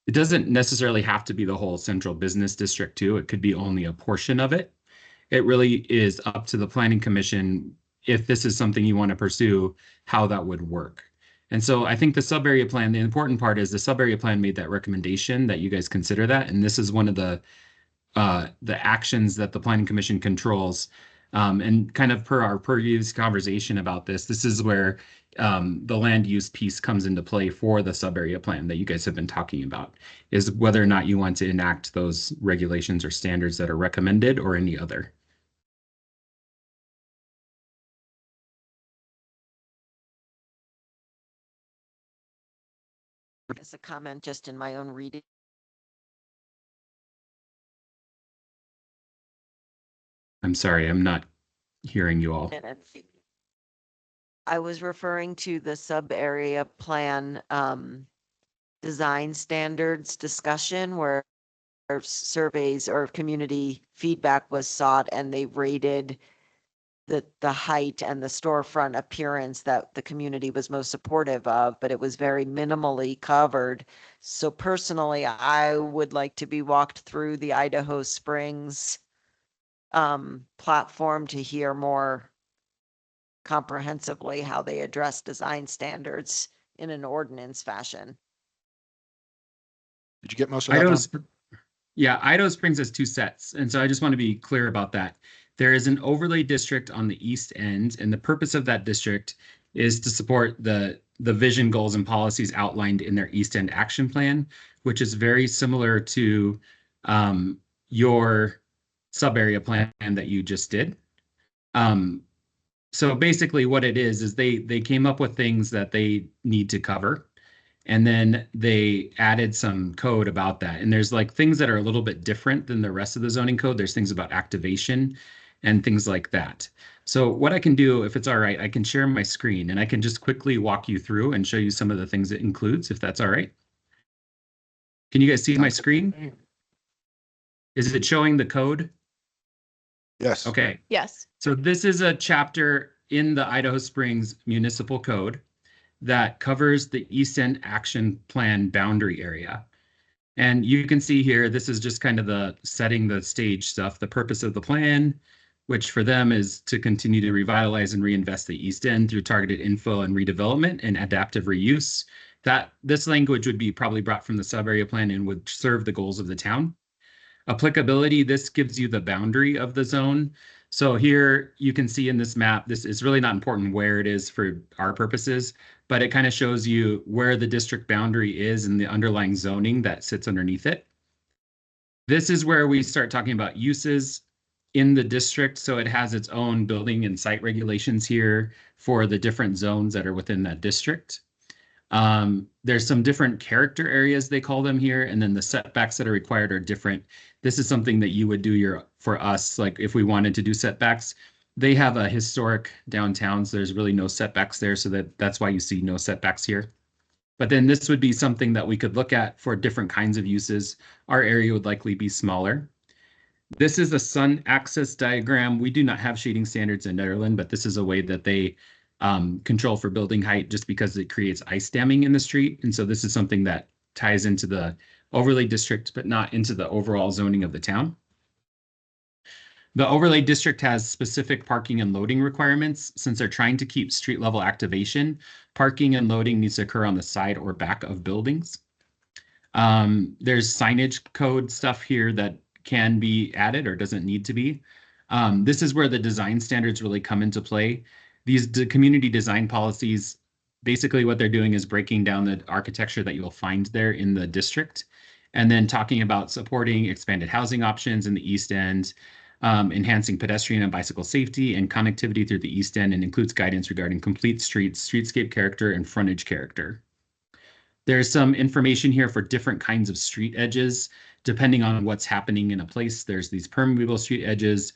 It doesn't necessarily have to be the whole central business district too. It could be only a portion of it. It really is up to the planning commission, if this is something you want to pursue, how that would work. And so I think the sub-area plan, the important part is the sub-area plan made that recommendation that you guys consider that. And this is one of the actions that the planning commission controls. And kind of per our previous conversation about this, this is where the land use piece comes into play for the sub-area plan that you guys have been talking about, is whether or not you want to enact those regulations or standards that are recommended or any other. As a comment just in my own reading. I'm sorry, I'm not hearing you all. Minutes. I was referring to the sub-area plan design standards discussion where surveys or community feedback was sought and they rated the height and the storefront appearance that the community was most supportive of, but it was very minimally covered. So personally, I would like to be walked through the Idaho Springs platform to hear more comprehensively how they address design standards in an ordinance fashion. Did you get most of that, Tom? Yeah, Idaho Springs has two sets. And so I just want to be clear about that. There is an overlay district on the east end, and the purpose of that district is to support the vision, goals, and policies outlined in their East End Action Plan, which is very similar to your sub-area plan that you just did. So basically what it is they came up with things that they need to cover. And then they added some code about that. And there's like things that are a little bit different than the rest of the zoning code. There's things about activation and things like that. So what I can do, if it's all right, I can share my screen and I can just quickly walk you through and show you some of the things it includes, if that's all right. Can you guys see my screen? Is it showing the code? Yes. Okay. Yes. So this is a chapter in the Idaho Springs Municipal Code that covers the East End Action Plan boundary area. And you can see here, this is just kind of the setting the stage stuff, the purpose of the plan, which for them is to continue to revitalize and reinvest the East End through targeted infill and redevelopment and adaptive reuse. That this language would be probably brought from the sub-area plan and would serve the goals of the town. Applicability, this gives you the boundary of the zone. So here you can see in this map, this is really not important where it is for our purposes, but it kind of shows you where the district boundary is and the underlying zoning that sits underneath it. This is where we start talking about uses in the district. So it has its own building and site regulations here for the different zones that are within that district. There's some different character areas, they call them here, and then the setbacks that are required are different. This is something that you would do for us, like if we wanted to do setbacks. They have a historic downtown, so there's really no setbacks there, so that's why you see no setbacks here. But then this would be something that we could look at for different kinds of uses. Our area would likely be smaller. This is a sun axis diagram. We do not have shading standards in Netherlands, but this is a way that they control for building height just because it creates ice damming in the street. And so this is something that ties into the overlay district, but not into the overall zoning of the town. The overlay district has specific parking and loading requirements. Since they're trying to keep street level activation, parking and loading needs to occur on the side or back of buildings. There's signage code stuff here that can be added or doesn't need to be. This is where the design standards really come into play. These community design policies, basically what they're doing is breaking down the architecture that you'll find there in the district, and then talking about supporting expanded housing options in the East End, enhancing pedestrian and bicycle safety and connectivity through the East End, and includes guidance regarding complete streets, streetscape character, and frontage character. There's some information here for different kinds of street edges, depending on what's happening in a place. There's these permeable street edges,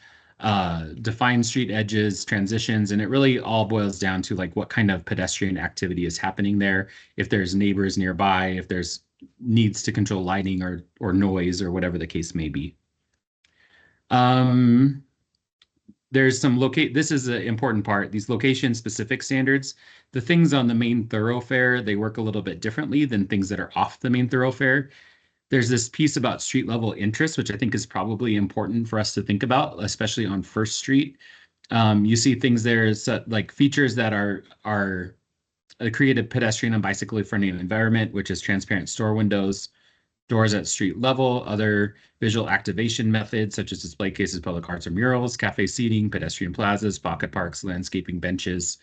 defined street edges, transitions, and it really all boils down to like what kind of pedestrian activity is happening there, if there's neighbors nearby, if there's needs to control lighting or noise or whatever the case may be. There's some this is an important part, these location specific standards. The things on the main thoroughfare, they work a little bit differently than things that are off the main thoroughfare. There's this piece about street level interest, which I think is probably important for us to think about, especially on First Street. You see things there like features that are create a pedestrian and bicycle friendly environment, which is transparent store windows, Doors at street level, other visual activation methods such as display cases, public arts or murals, cafe seating, pedestrian plazas, pocket parks, landscaping benches.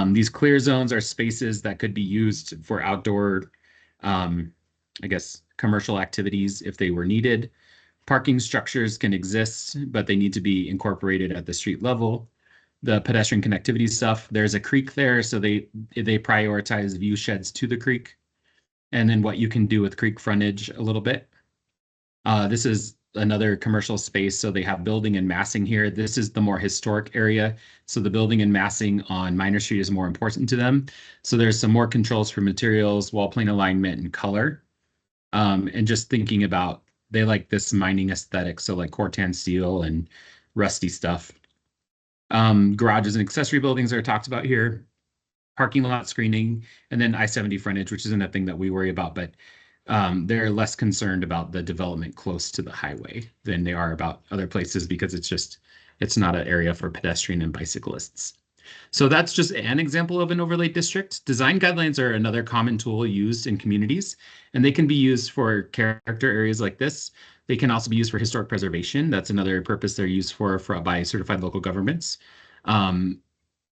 These clear zones are spaces that could be used for outdoor, I guess, commercial activities if they were needed. Parking structures can exist, but they need to be incorporated at the street level. The pedestrian connectivity stuff, there's a creek there, so they prioritize view sheds to the creek. And then what you can do with creek frontage a little bit. This is another commercial space, so they have building and massing here. This is the more historic area, so the building and massing on Minor Street is more important to them. So there's some more controls for materials, wall plane alignment, and color. And just thinking about, they like this mining aesthetic, so like Cortan steel and rusty stuff. Garages and accessory buildings are talked about here. Parking lot screening, and then I-70 frontage, which isn't a thing that we worry about, but they're less concerned about the development close to the highway than they are about other places because it's not an area for pedestrian and bicyclists. So that's just an example of an overlay district. Design guidelines are another common tool used in communities, and they can be used for character areas like this. They can also be used for historic preservation. That's another purpose they're used for by certified local governments.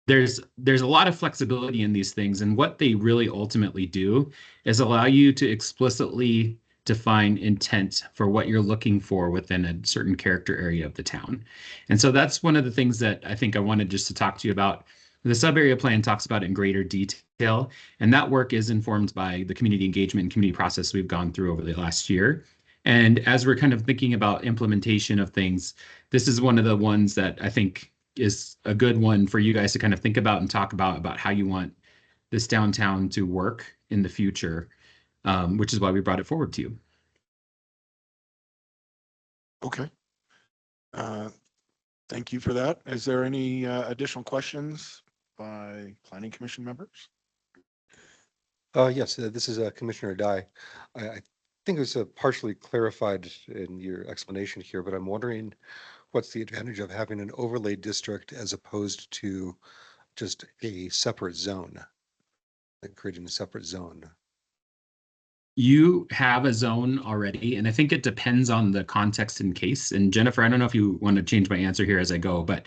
There's a lot of flexibility in these things, and what they really ultimately do is allow you to explicitly define intent for what you're looking for within a certain character area of the town. And so that's one of the things that I think I wanted just to talk to you about. The sub-area plan talks about it in greater detail, and that work is informed by the community engagement and community process we've gone through over the last year. And as we're kind of thinking about implementation of things, this is one of the ones that I think is a good one for you guys to kind of think about and talk about how you want this downtown to work in the future, which is why we brought it forward to you. Okay. Thank you for that. Is there any additional questions by Planning Commission members? Yes, this is Commissioner Dye. I think it was partially clarified in your explanation here, but I'm wondering what's the advantage of having an overlay district as opposed to just a separate zone, like creating a separate zone? You have a zone already, and I think it depends on the context and case. And Jennifer, I don't know if you want to change my answer here as I go, but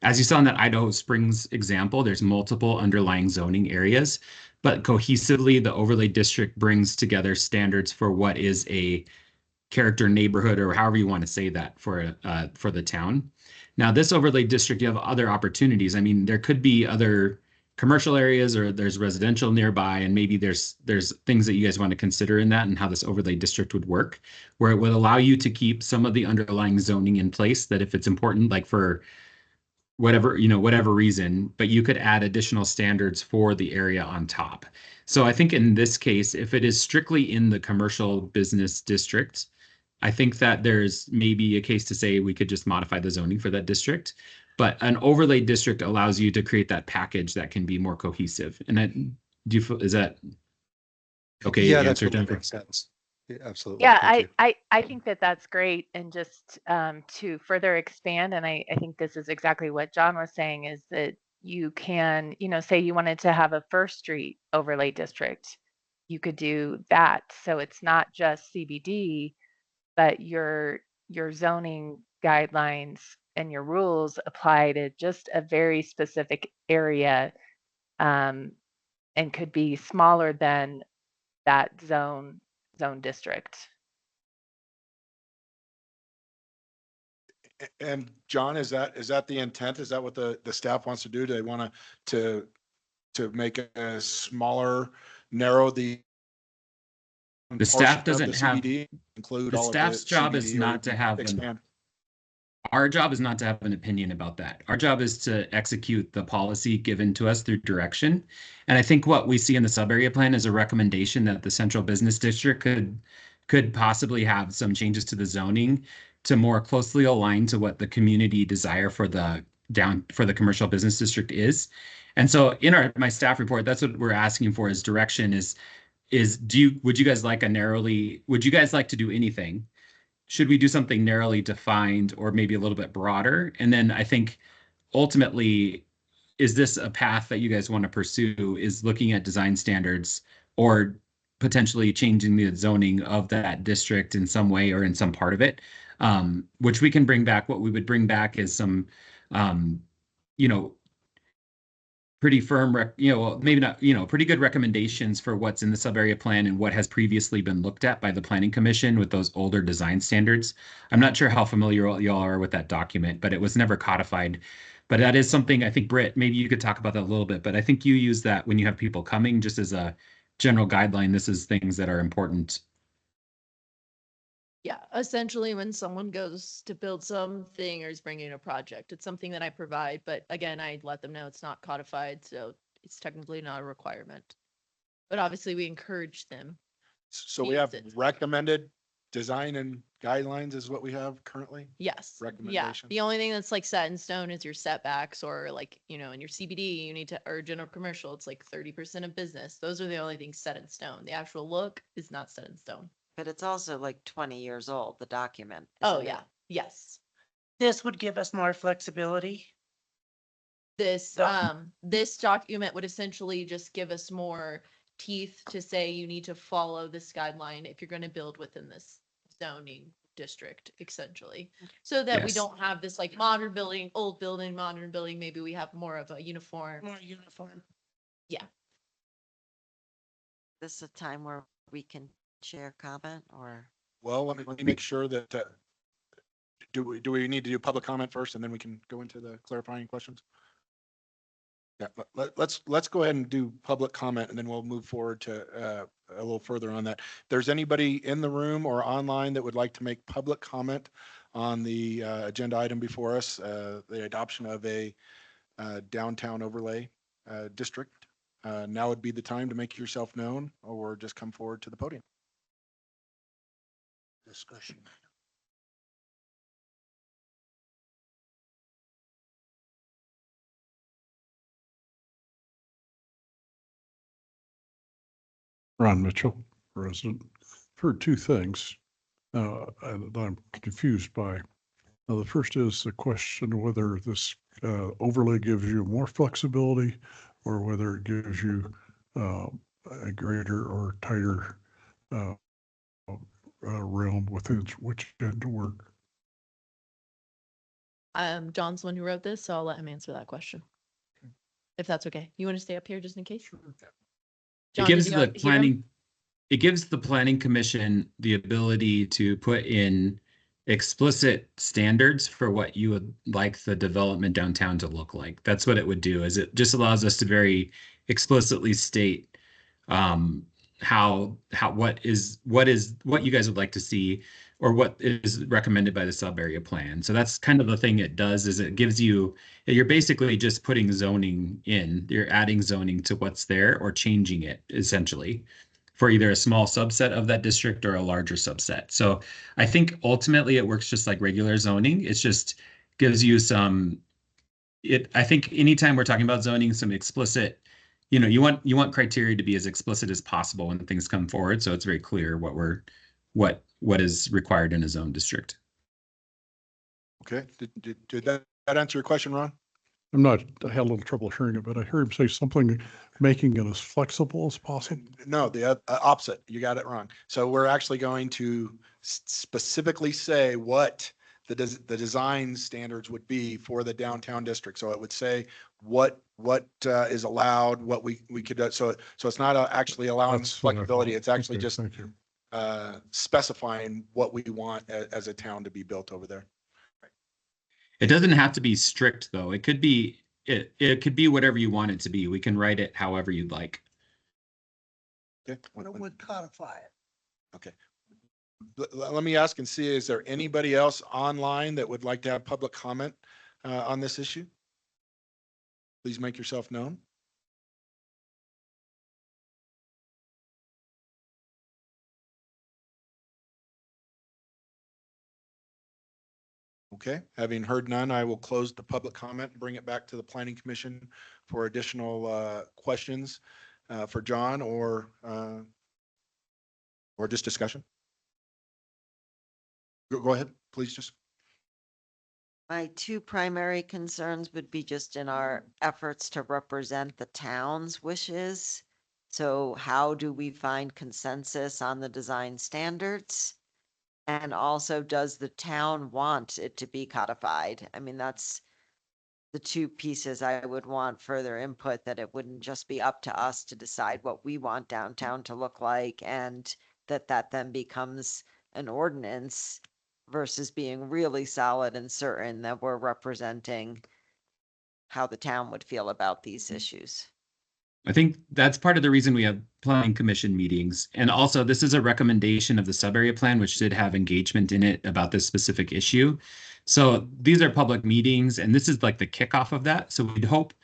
as you saw in that Idaho Springs example, there's multiple underlying zoning areas, but cohesively, the overlay district brings together standards for what is a character neighborhood, or however you want to say that for the town. Now, this overlay district, you have other opportunities. I mean, there could be other commercial areas, or there's residential nearby, and maybe there's things that you guys want to consider in that and how this overlay district would work, where it would allow you to keep some of the underlying zoning in place, that if it's important, like for whatever reason, but you could add additional standards for the area on top. So I think in this case, if it is strictly in the commercial business district, I think that there's maybe a case to say we could just modify the zoning for that district. But an overlay district allows you to create that package that can be more cohesive. And is that okay? Yeah, Answer, that Jennifer? makes sense. Yeah, absolutely. Yeah, Thank you. I think that that's great. And just to further expand, and I think this is exactly what John was saying, is that you can, say you wanted to have a First Street overlay district, you could do that. So it's not just CBD, but your zoning guidelines and your rules apply to just a very specific area, and could be smaller than that zone district. And John, is that the intent? Is that what the staff wants to do? Do they want to make a smaller, narrow the staff portion of doesn't have CBD, include the all of staff's job is CBD, or not to have expand? Our job is not to have an opinion about that. Our job is to execute the policy given to us through direction. And I think what we see in the sub-area plan is a recommendation that the central business district could possibly have some changes to the zoning to more closely align to what the community desire for the commercial business district is. And so in my staff report, that's what we're asking for, is direction would you guys like to do anything? Should we do something narrowly defined or maybe a little bit broader? And then I think ultimately, is this a path that you guys want to pursue, is looking at design standards, or potentially changing the zoning of that district in some way or in some part of it, which we can bring back. What we would bring back is some, you know, pretty firm, well, maybe not, pretty good recommendations for what's in the sub-area plan and what has previously been looked at by the Planning Commission with those older design standards. I'm not sure how familiar y'all are with that document, but it was never codified. But that is something I think, Britt, maybe you could talk about that a little bit, but I think you use that when you have people coming just as a general guideline. This is things that are important. Yeah, essentially when someone goes to build something or is bringing a project, it's something that I provide, but again, I let them know it's not codified, so it's technically not a requirement. But obviously we encourage them. So to we use have it. recommended design and guidelines is what we have currently? Yes. Yeah. Recommendations. The only thing that's like set in stone is your setbacks or like, in your CBD, you need to, or general commercial, it's like 30% of business. Those are the only things set in stone. The actual look is not set in stone. But it's also like 20 years old, the document. Oh, isn't it? yeah. Yes. This would give us more flexibility. This document would essentially just give us more teeth to say you need to follow this guideline if you're going to build within this zoning district, essentially. So that we Yes. don't have this like modern building, old building, modern building, maybe we have more of a uniform. More uniform. This is a time where we can share comment or? Well, let me make sure that, do we need to do public comment first and then we can go into the clarifying questions? Yeah, let's go ahead and do public comment and then we'll move forward to a little further on that. If there's anybody in the room or online that would like to make public comment on the agenda item before us, the adoption of a downtown overlay district, now would be the time to make yourself known or just come forward to the podium. Discussion. Ron Mitchell, resident. Heard two things and I'm confused by. Now, the first is the question whether this overlay gives you more flexibility or whether it gives you a greater or tighter realm within which end to work. John's the one who wrote this, so I'll let him answer that question. If that's okay. You want to stay up here just in case? John, It gives did the you hear him? planning, it gives the planning commission the ability to put in explicit standards for what you would like the development downtown to look like. That's what it would do, is it just allows us to very explicitly state what you guys would like to see or what is recommended by the sub area plan. So that's kind of the thing it does, is it gives you, you're basically just putting zoning in, you're adding zoning to what's there or changing it essentially for either a small subset of that district or a larger subset. So I think ultimately it works just like regular zoning. It's just gives you some, I think anytime we're talking about zoning, some explicit, you want criteria to be as explicit as possible when things come forward. So it's very clear what is required in a zone district. Okay, did that answer your question, Ron? I had a little trouble hearing it, but I heard him say something, making it as flexible as possible. No, the opposite. You got it wrong. So we're actually going to specifically say what the design standards would be for the downtown district. So it would say what is allowed, what we could, so it's not actually allowing That's what I flexibility. thought. It's actually Okay, just thank you. specifying what we want as a town to be built over there. It doesn't have to be strict though. It could be whatever you want it to be. We can write it however you'd like. Okay. But it would codify it. Okay. Let me ask and see, is there anybody else online that would like to have public comment on this issue? Please make yourself known. Okay, having heard none, I will close the public comment and bring it back to the Planning Commission for additional questions for John or just discussion. Go ahead, please. Just. My two primary concerns would be just in our efforts to represent the town's wishes. So how do we find consensus on the design standards? And also, does the town want it to be codified? I mean, that's the two pieces I would want further input, that it wouldn't just be up to us to decide what we want downtown to look like, and that then becomes an ordinance versus being really solid and certain that we're representing how the town would feel about these issues. I think that's part of the reason we have planning commission meetings. And also, this is a recommendation of the sub-area plan, which did have engagement in it about this specific issue. So these are public meetings, and this is like the kickoff of that. So we'd hope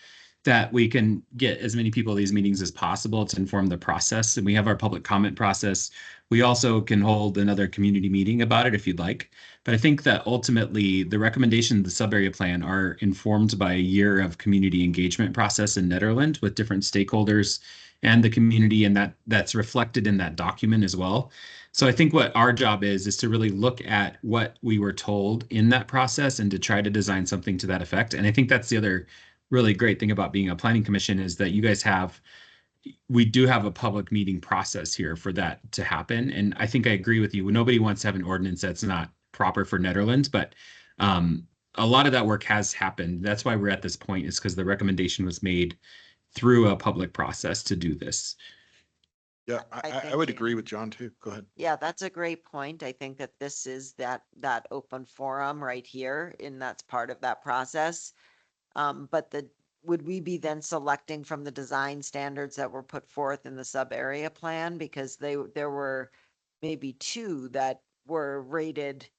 that we can get as many people to these meetings as possible to inform the process. And we have our public comment process. We also can hold another community meeting about it if you'd like. But I think that ultimately the recommendations of the sub-area plan are informed by a year of community engagement process in Netherlands with different stakeholders and the community, and that's reflected in that document as well. So I think what our job is to really look at what we were told in that process and to try to design something to that effect. And I think that's the other really great thing about being a planning commission, is that you guys we do have a public meeting process here for that to happen. And I think I agree with you. Nobody wants to have an ordinance that's not proper for Netherlands, but a lot of that work has happened. That's why we're at this point, is because the recommendation was made through a public process to do this. Yeah, I I think would it- agree with John too. Go ahead. Yeah, that's a great point. I think that this is that open forum right here, and that's part of that process. But would we be then selecting from the design standards that were put forth in the sub-area plan? Because there were maybe two that were rated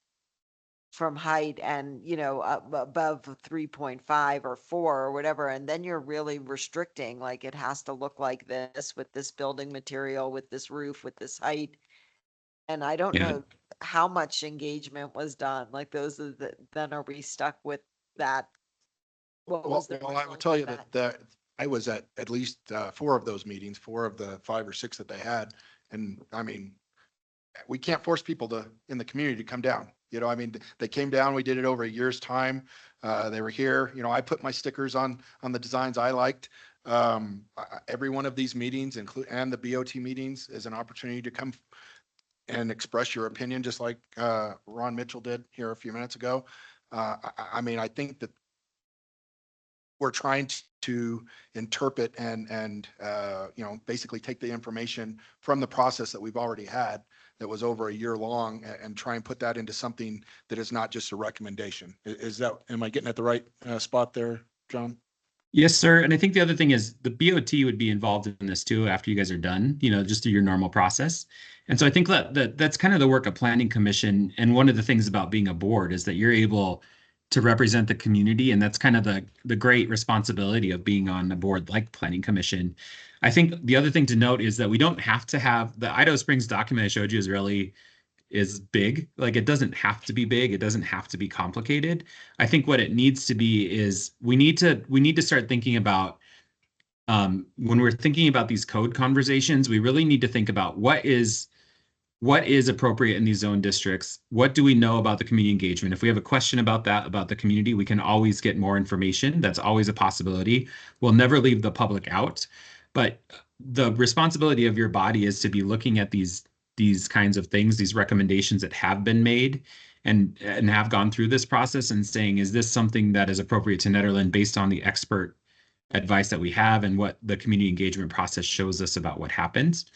from height and, above 3.5 or 4 or whatever, and then you're really restricting, like, it has to look like this with this building material, with this roof, with this height. And I don't Yeah. know how much engagement was done, like then are we stuck with that? What was the Well, I will result tell of you that I was at least 4 of those meetings, 4 of the 5 or 6 that they had. And I mean, we can't force people in the community to come down. I mean, they came down, we did it over a year's time. They were here, I put my stickers on the designs I liked. Every one of these meetings and the BOT meetings is an opportunity to come and express your opinion, just like Ron Mitchell did here a few minutes ago. I mean, I think that we're trying to interpret and basically take the information from the process that we've already had that was over a year long, and try and put that into something that is not just a recommendation. Am I getting at the right spot there, John? Yes, sir. And I think the other thing is the BOT would be involved in this too after you guys are done, just through your normal process. And so I think that's kind of the work of planning commission. And one of the things about being a board is that you're able to represent the community. And that's kind of the great responsibility of being on a board like planning commission. I think the other thing to note is that we don't have to have the Idaho Springs document I showed you is big. Like, it doesn't have to be big. It doesn't have to be complicated. I think what it needs to be is we need to start thinking about when we're thinking about these code conversations, we really need to think about what is appropriate in these zone districts. What do we know about the community engagement? If we have a question about the community, we can always get more information. That's always a possibility. We'll never leave the public out, but the responsibility of your body is to be looking at these kinds of things, these recommendations that have been made and have gone through this process, and saying, is this something that is appropriate to Netherlands based on the expert advice that we have and what the community engagement process shows us about what happens?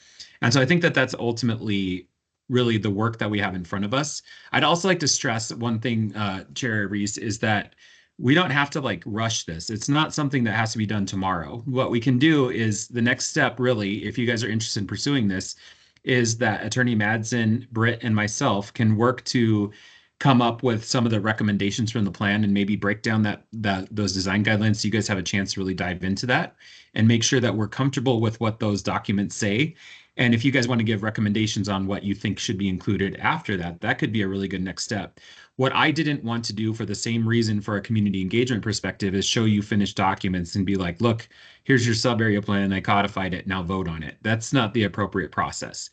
And so I think that that's ultimately really the work that we have in front of us. I'd also like to stress one thing, Chair Reese, is that we don't have to rush this. It's not something that has to be done tomorrow. What we can do is the next step, really, if you guys are interested in pursuing this, is that Attorney Madsen, Britt, and myself can work to come up with some of the recommendations from the plan and maybe break down those design guidelines so you guys have a chance to really dive into that and make sure that we're comfortable with what those documents say. And if you guys want to give recommendations on what you think should be included after that, that could be a really good next step. What I didn't want to do, for the same reason for a community engagement perspective, is show you finished documents and be like, look, here's your sub-area plan, I codified it, now vote on it. That's not the appropriate process.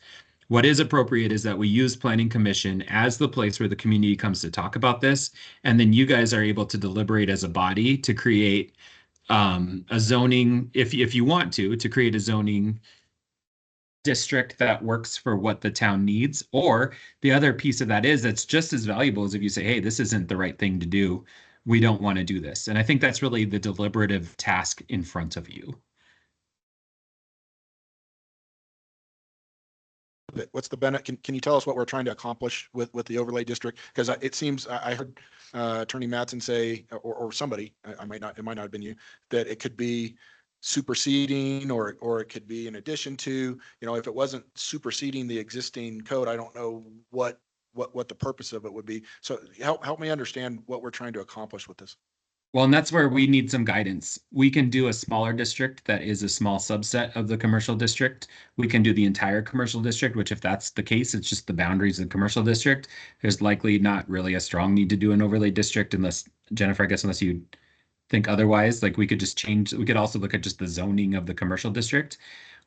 What is appropriate is that we use Planning Commission as the place where the community comes to talk about this, and then you guys are able to deliberate as a body to create a zoning, if you want to create a zoning district that works for what the town needs. Or the other piece of that is that's just as valuable as if you say, hey, this isn't the right thing to do. We don't want to do this. And I think that's really the deliberative task in front of you. What's the benefit? Can you tell us what we're trying to accomplish with the overlay district? Because it seems, I heard Attorney Mattson say, or somebody, it might not have been you, that it could be superseding or it could be in addition to, if it wasn't superseding the existing code, I don't know what the purpose of it would be. So help me understand what we're trying to accomplish with this. Well, and that's where we need some guidance. We can do a smaller district that is a small subset of the commercial district. We can do the entire commercial district, which if that's the case, it's just the boundaries of the commercial district. There's likely not really a strong need to do an overlay district unless, Jennifer, I guess unless you think otherwise, like we could just change, we could also look at just the zoning of the commercial district.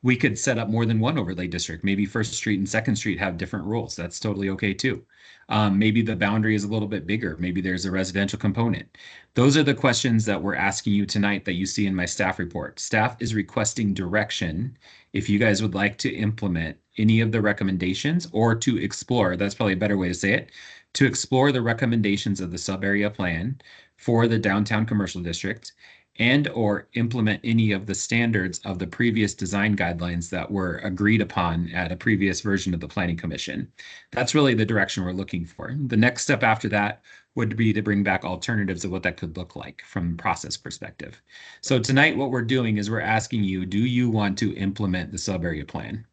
We could set up more than one overlay district. Maybe First Street and Second Street have different rules. That's totally okay too. Maybe the boundary is a little bit bigger. Maybe there's a residential component. Those are the questions that we're asking you tonight that you see in my staff report. Staff is requesting direction if you guys would like to implement any of the recommendations or to explore, that's probably a better way to say it, to explore the recommendations of the sub-area plan for the downtown commercial district and or implement any of the standards of the previous design guidelines that were agreed upon at a previous version of the Planning Commission. That's really the direction we're looking for. The next step after that would be to bring back alternatives of what that could look like from a process perspective. So tonight, what we're doing is we're asking you, do you want to implement the sub-area plan?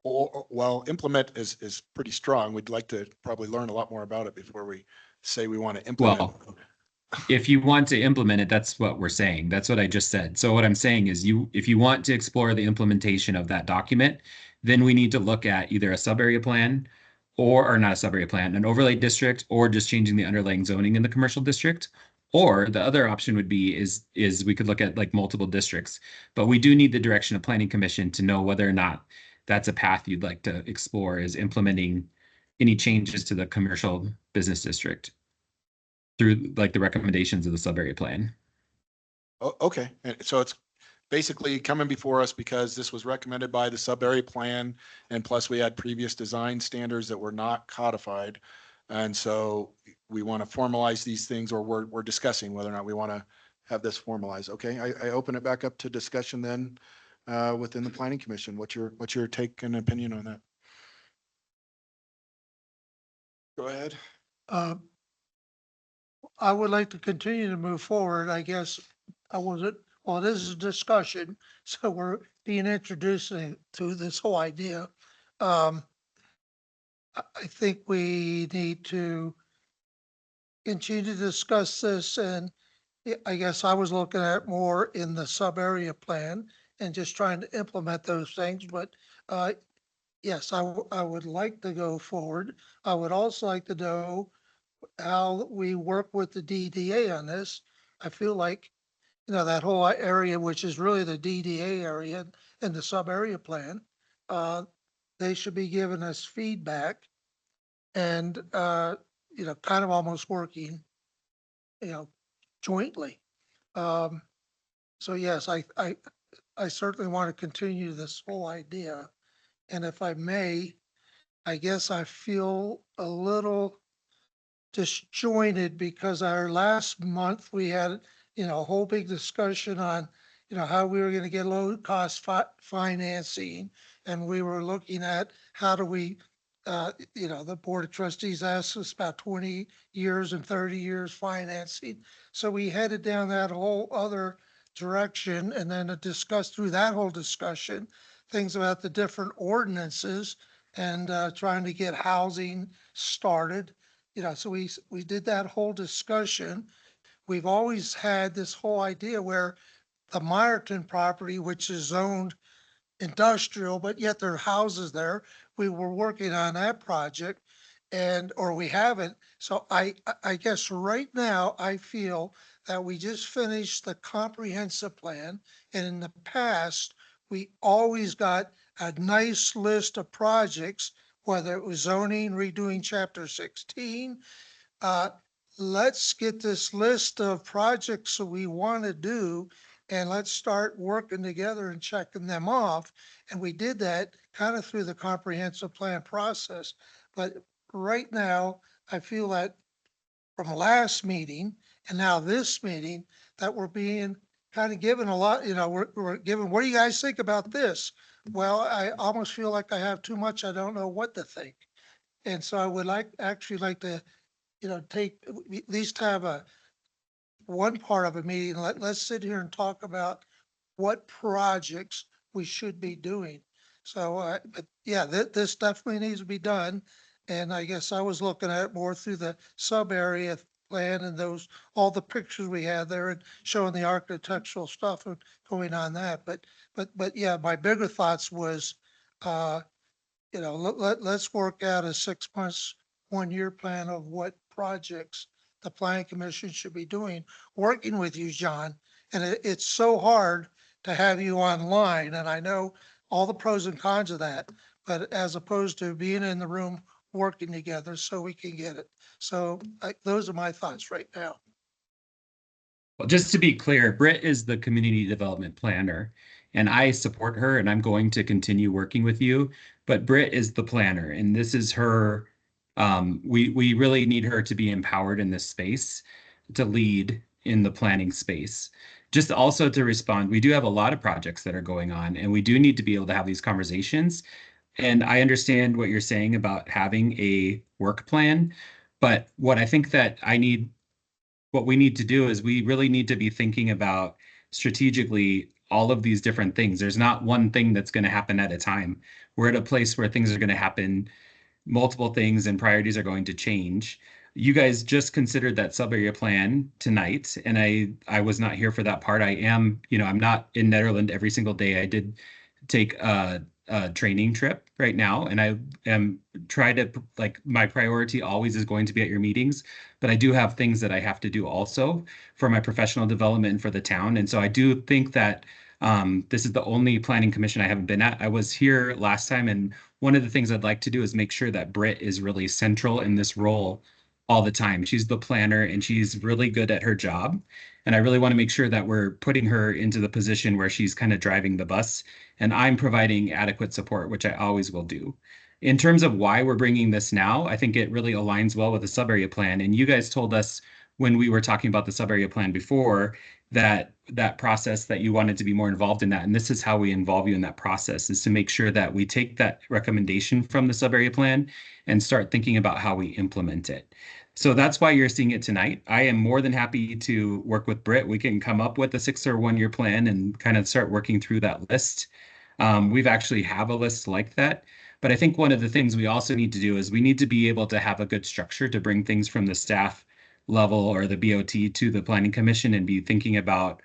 Well, implement is pretty strong. We'd like to probably learn a lot more about it before we say we want to implement. Well, if you want to implement it, that's what we're saying. That's what I just said. So what I'm saying is if you want to explore the implementation of that document, then we need to look at either a sub-area plan or not a sub-area plan, an overlay district, or just changing the underlying zoning in the commercial district. Or the other option would be is we could look at like multiple districts, but we do need the direction of Planning Commission to know whether or not that's a path you'd like to explore, is implementing any changes to the commercial business district through like the recommendations of the sub-area plan. Okay, and so it's basically coming before us because this was recommended by the sub-area plan, and plus we had previous design standards that were not codified. And so we want to formalize these things, or we're discussing whether or not we want to have this formalized. Okay, I open it back up to discussion then within the Planning Commission. What's your take and opinion on that? Go ahead. I would like to continue to move forward. I guess this is a discussion, so we're being introduced to this whole idea. I think we need to continue to discuss this, and I guess I was looking at more in the sub-area plan and just trying to implement those things, but yes, I would like to go forward. I would also like to know how we work with the DDA on this. I feel like, that whole area, which is really the DDA area and the sub-area plan, they should be giving us feedback and, kind of almost working, jointly. So yes, I certainly want to continue this whole idea. And if I may, I guess I feel a little disjointed because our last month we had, a whole big discussion on, how we were going to get low cost financing. And we were looking at how do we, the Board of Trustees asked us about 20 years and 30 years financing. So we headed down that whole other direction and then to discuss through that whole discussion, things about the different ordinances and trying to get housing started. So we did that whole discussion. We've always had this whole idea where the Meyerton property, which is zoned industrial, but yet there are houses there. We were working on that project or we haven't. So I guess right now I feel that we just finished the comprehensive plan. And in the past, we always got a nice list of projects, whether it was zoning, redoing chapter 16. Let's get this list of projects that we want to do and let's start working together and checking them off. And we did that kind of through the comprehensive plan process. But right now, I feel that from last meeting and now this meeting, that we're being kind of given a lot, we're given, what do you guys think about this? Well, I almost feel like I have too much. I don't know what to think. And so I would actually like to, take, at least have one part of a meeting. Let's sit here and talk about what projects we should be doing. So, but yeah, this definitely needs to be done. And I guess I was looking at it more through the sub area plan and all the pictures we had there and showing the architectural stuff and going on that. But yeah, my bigger thoughts was, uh, let's work out a 6 months, 1 year plan of what projects the planning commission should be doing, working with you, John. And it's so hard to have you online, and I know all the pros and cons of that, but as opposed to being in the room, working together so we can get it. So those are my thoughts right now. Well, just to be clear, Britt is the community development planner, and I support her, and I'm going to continue working with you. But Britt is the planner, and this is her. We really need her to be empowered in this space to lead in the planning space. Just also to respond, we do have a lot of projects that are going on, and we do need to be able to have these conversations. And I understand what you're saying about having a work plan, but what I think that what we need to do is we really need to be thinking about strategically all of these different things. There's not one thing that's going to happen at a time. We're at a place where things are going to happen, multiple things, and priorities are going to change. You guys just considered that sub-area plan tonight, and I was not here for that part. I am, I'm not in Netherlands every single day. I did take a training trip right now, and I am try to, like, my priority always is going to be at your meetings, but I do have things that I have to do also for my professional development and for the town. And so I do think that this is the only planning commission I haven't been at. I was here last time, and one of the things I'd like to do is make sure that Britt is really central in this role all the time. She's the planner, and she's really good at her job. And I really want to make sure that we're putting her into the position where she's kind of driving the bus, and I'm providing adequate support, which I always will do. In terms of why we're bringing this now, I think it really aligns well with the sub-area plan. And you guys told us when we were talking about the sub-area plan before that process that you wanted to be more involved in that. And this is how we involve you in that process, is to make sure that we take that recommendation from the sub-area plan and start thinking about how we implement it. So that's why you're seeing it tonight. I am more than happy to work with Britt. We can come up with a 6 or 1 year plan and kind of start working through that list. We've actually have a list like that. But I think one of the things we also need to do is we need to be able to have a good structure to bring things from the staff level or the BOT to the planning commission and be thinking about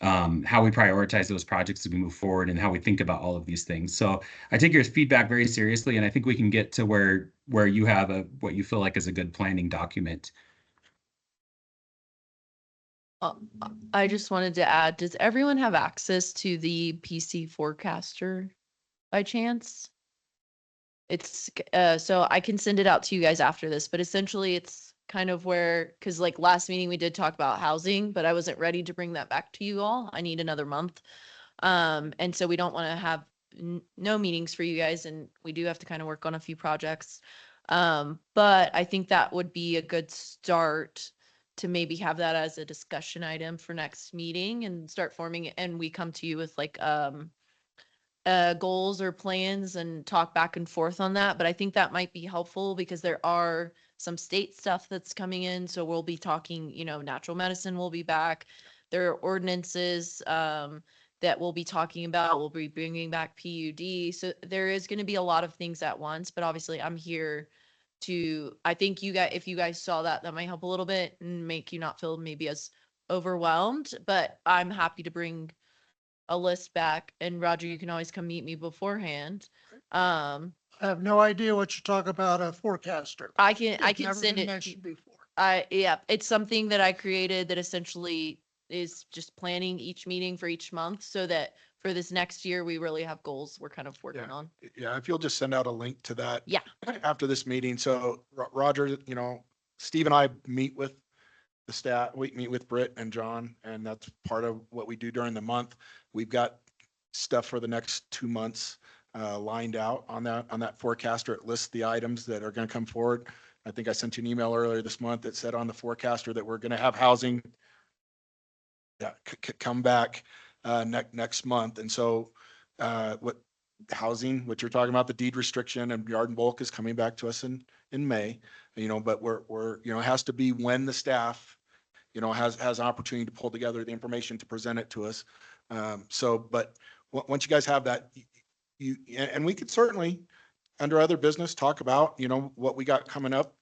how we prioritize those projects as we move forward and how we think about all of these things. So I take your feedback very seriously, and I think we can get to where you have what you feel like is a good planning document. I just wanted to add, does everyone have access to the PC forecaster by chance? It's so I can send it out to you guys after this, but essentially it's kind of where, because like last meeting we did talk about housing, but I wasn't ready to bring that back to you all. I need another month. And so we don't want to have no meetings for you guys, and we do have to kind of work on a few projects. But I think that would be a good start to maybe have that as a discussion item for next meeting and start forming it. And we come to you with like goals or plans and talk back and forth on that. But I think that might be helpful because there are some state stuff that's coming in. So we'll be talking, natural medicine will be back. There are ordinances that we'll be talking about. We'll be bringing back PUD. So there is going to be a lot of things at once, but obviously I'm here I think if you guys saw that might help a little bit and make you not feel maybe as overwhelmed, but I'm happy to bring a list back, and Roger, you can always come meet me beforehand. I have no idea what you're talking about, a forecaster. I can It's never send been it. mentioned before. Yeah, it's something that I created that essentially is just planning each meeting for each month so that for this next year, we really have goals we're kind of working on. Yeah, if you'll just send out a link to that. Yeah. After this meeting. So Roger, Steve and I meet with the staff, we meet with Britt and John, and that's part of what we do during the month. We've got stuff for the next 2 months lined out on that forecaster. It lists the items that are going to come forward. I think I sent you an email earlier this month that said on the forecaster that we're going to have housing come back next month. And so what housing, what you're talking about, the deed restriction and yard and bulk is coming back to us in May, but we're, it has to be when the staff, has opportunity to pull together the information to present it to us. But once you guys have that, and we could certainly, under other business, talk about, what we got coming up.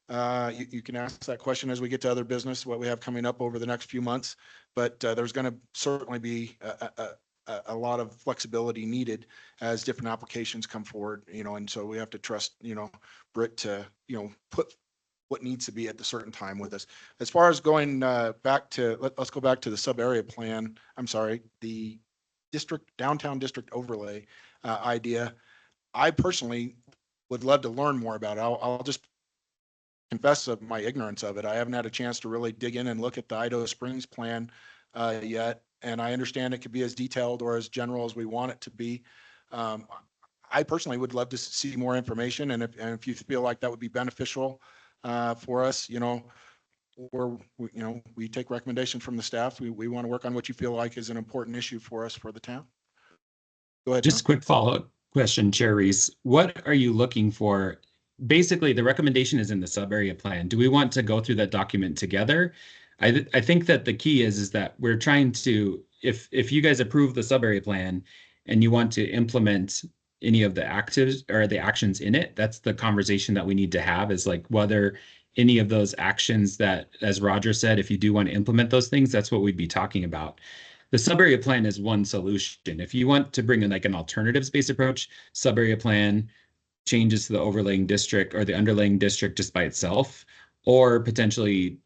You can ask that question as we get to other business, what we have coming up over the next few months. But there's going to certainly be a lot of flexibility needed as different applications come forward, and so we have to trust, Britt to, put what needs to be at the certain time with us. As far as going back to, let's go back to the sub area plan. I'm sorry, the downtown district overlay idea. I personally would love to learn more about it. I'll just confess of my ignorance of it. I haven't had a chance to really dig in and look at the Idaho Springs plan yet. And I understand it could be as detailed or as general as we want it to be. I personally would love to see more information. And if you feel like that would be beneficial for us, we take recommendation from the staff. We want to work on what you feel like is an important issue for us for the town. Go ahead. Just a quick follow-up question, Chair Reese. What are you looking for? Basically, the recommendation is in the sub-area plan. Do we want to go through that document together? I think that the key is that we're trying to, if you guys approve the sub-area plan and you want to implement any of the actives or the actions in it, that's the conversation that we need to have, is like whether any of those actions that, as Roger said, if you do want to implement those things, that's what we'd be talking about. The sub-area plan is one solution. If you want to bring in like an alternatives-based approach, sub-area plan, changes to the overlaying district or the underlaying district just by itself, or potentially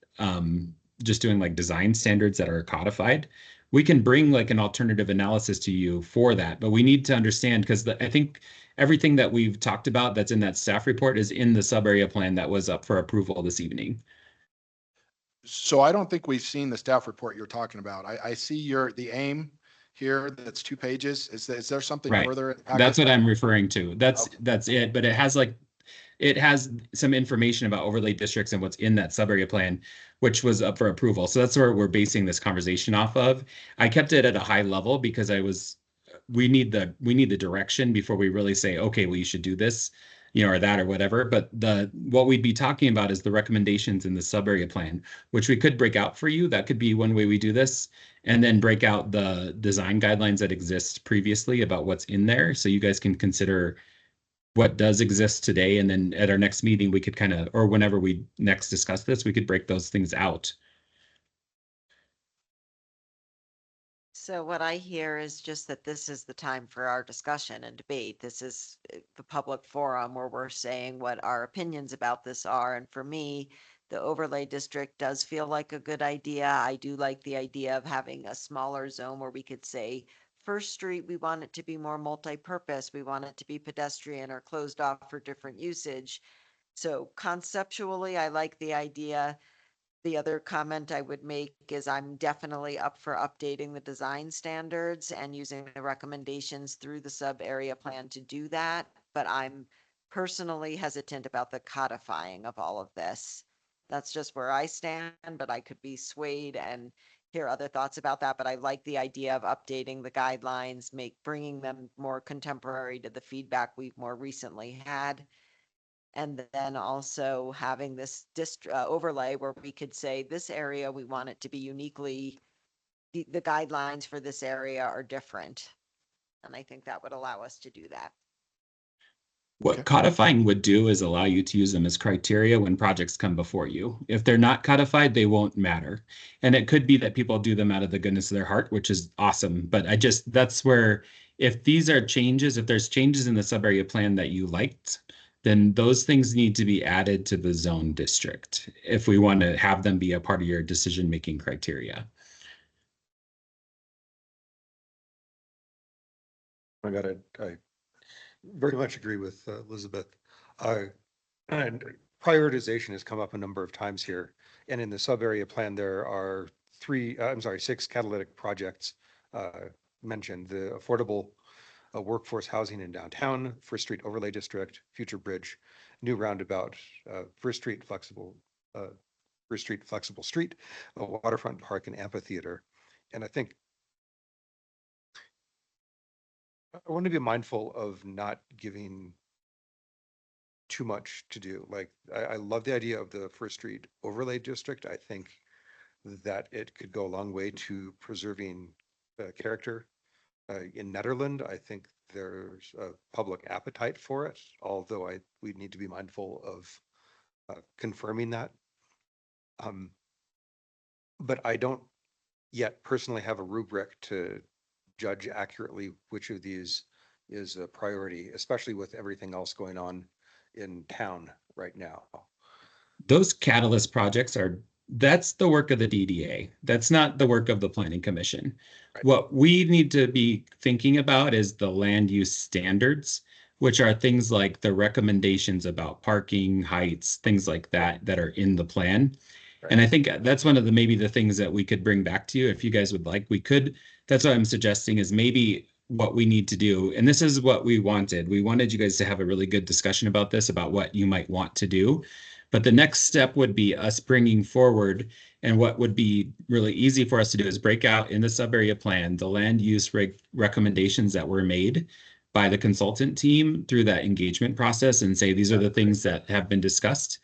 just doing like design standards that are codified, we can bring like an alternative analysis to you for that. But we need to understand, because I think everything that we've talked about that's in that staff report is in the sub-area plan that was up for approval this evening. So I don't think we've seen the staff report you're talking about. I see the aim here, that's 2 pages. Is there something Right. further? That's what I'm referring to. That's it. But it has some information about overlay districts and what's in that sub-area plan, which was up for approval. So that's where we're basing this conversation off of. I kept it at a high level because we need the direction before we really say, okay, well, you should do this, or that or whatever. But what we'd be talking about is the recommendations in the sub-area plan, which we could break out for you. That could be one way we do this, and then break out the design guidelines that exist previously about what's in there. So you guys can consider what does exist today. And then at our next meeting, we could or whenever we next discuss this, we could break those things out. So what I hear is just that this is the time for our discussion and debate. This is the public forum where we're saying what our opinions about this are. And for me, the overlay district does feel like a good idea. I do like the idea of having a smaller zone where we could say, First Street, we want it to be more multi-purpose. We want it to be pedestrian or closed off for different usage. So conceptually, I like the idea. The other comment I would make is I'm definitely up for updating the design standards and using the recommendations through the sub area plan to do that. But I'm personally hesitant about the codifying of all of this. That's just where I stand, but I could be swayed and hear other thoughts about that. But I like the idea of updating the guidelines, bringing them more contemporary to the feedback we've more recently had. And then also having this overlay where we could say this area, we want it to be uniquely, the guidelines for this area are different. And I think that would allow us to do that. What codifying would do is allow you to use them as criteria when projects come before you. If they're not codified, they won't matter. And it could be that people do them out of the goodness of their heart, which is awesome. But that's where, if there's changes in the sub-area plan that you liked, then those things need to be added to the zone district if we want to have them be a part of your decision-making criteria. I very much agree with Elizabeth. And prioritization has come up a number of times here And in the sub-area plan, there are six catalytic projects mentioned: the affordable workforce housing in downtown, First Street Overlay District, Future Bridge, new roundabout, First Street Flexible Street, a waterfront park and amphitheater. And I think I want to be mindful of not giving too much to do. Like, I love the idea of the First Street Overlay District. I think that it could go a long way to preserving character. In Netherlands, I think there's a public appetite for it, although we need to be mindful of confirming that. But I don't yet personally have a rubric to judge accurately which of these is a priority, especially with everything else going on in town right now. Those catalyst projects that's the work of the DDA. That's not the work of the Planning Commission. Right. What we need to be thinking about is the land use standards, which are things like the recommendations about parking, heights, things like that are in the plan. Right. And I think that's one of maybe the things that we could bring back to you if you guys would like. That's what I'm suggesting is maybe what we need to do. And this is what we wanted. We wanted you guys to have a really good discussion about this, about what you might want to do. But the next step would be us bringing forward, and what would be really easy for us to do is break out in the sub-area plan, the land use recommendations that were made by the consultant team through that engagement process and say, these are the things that have been discussed.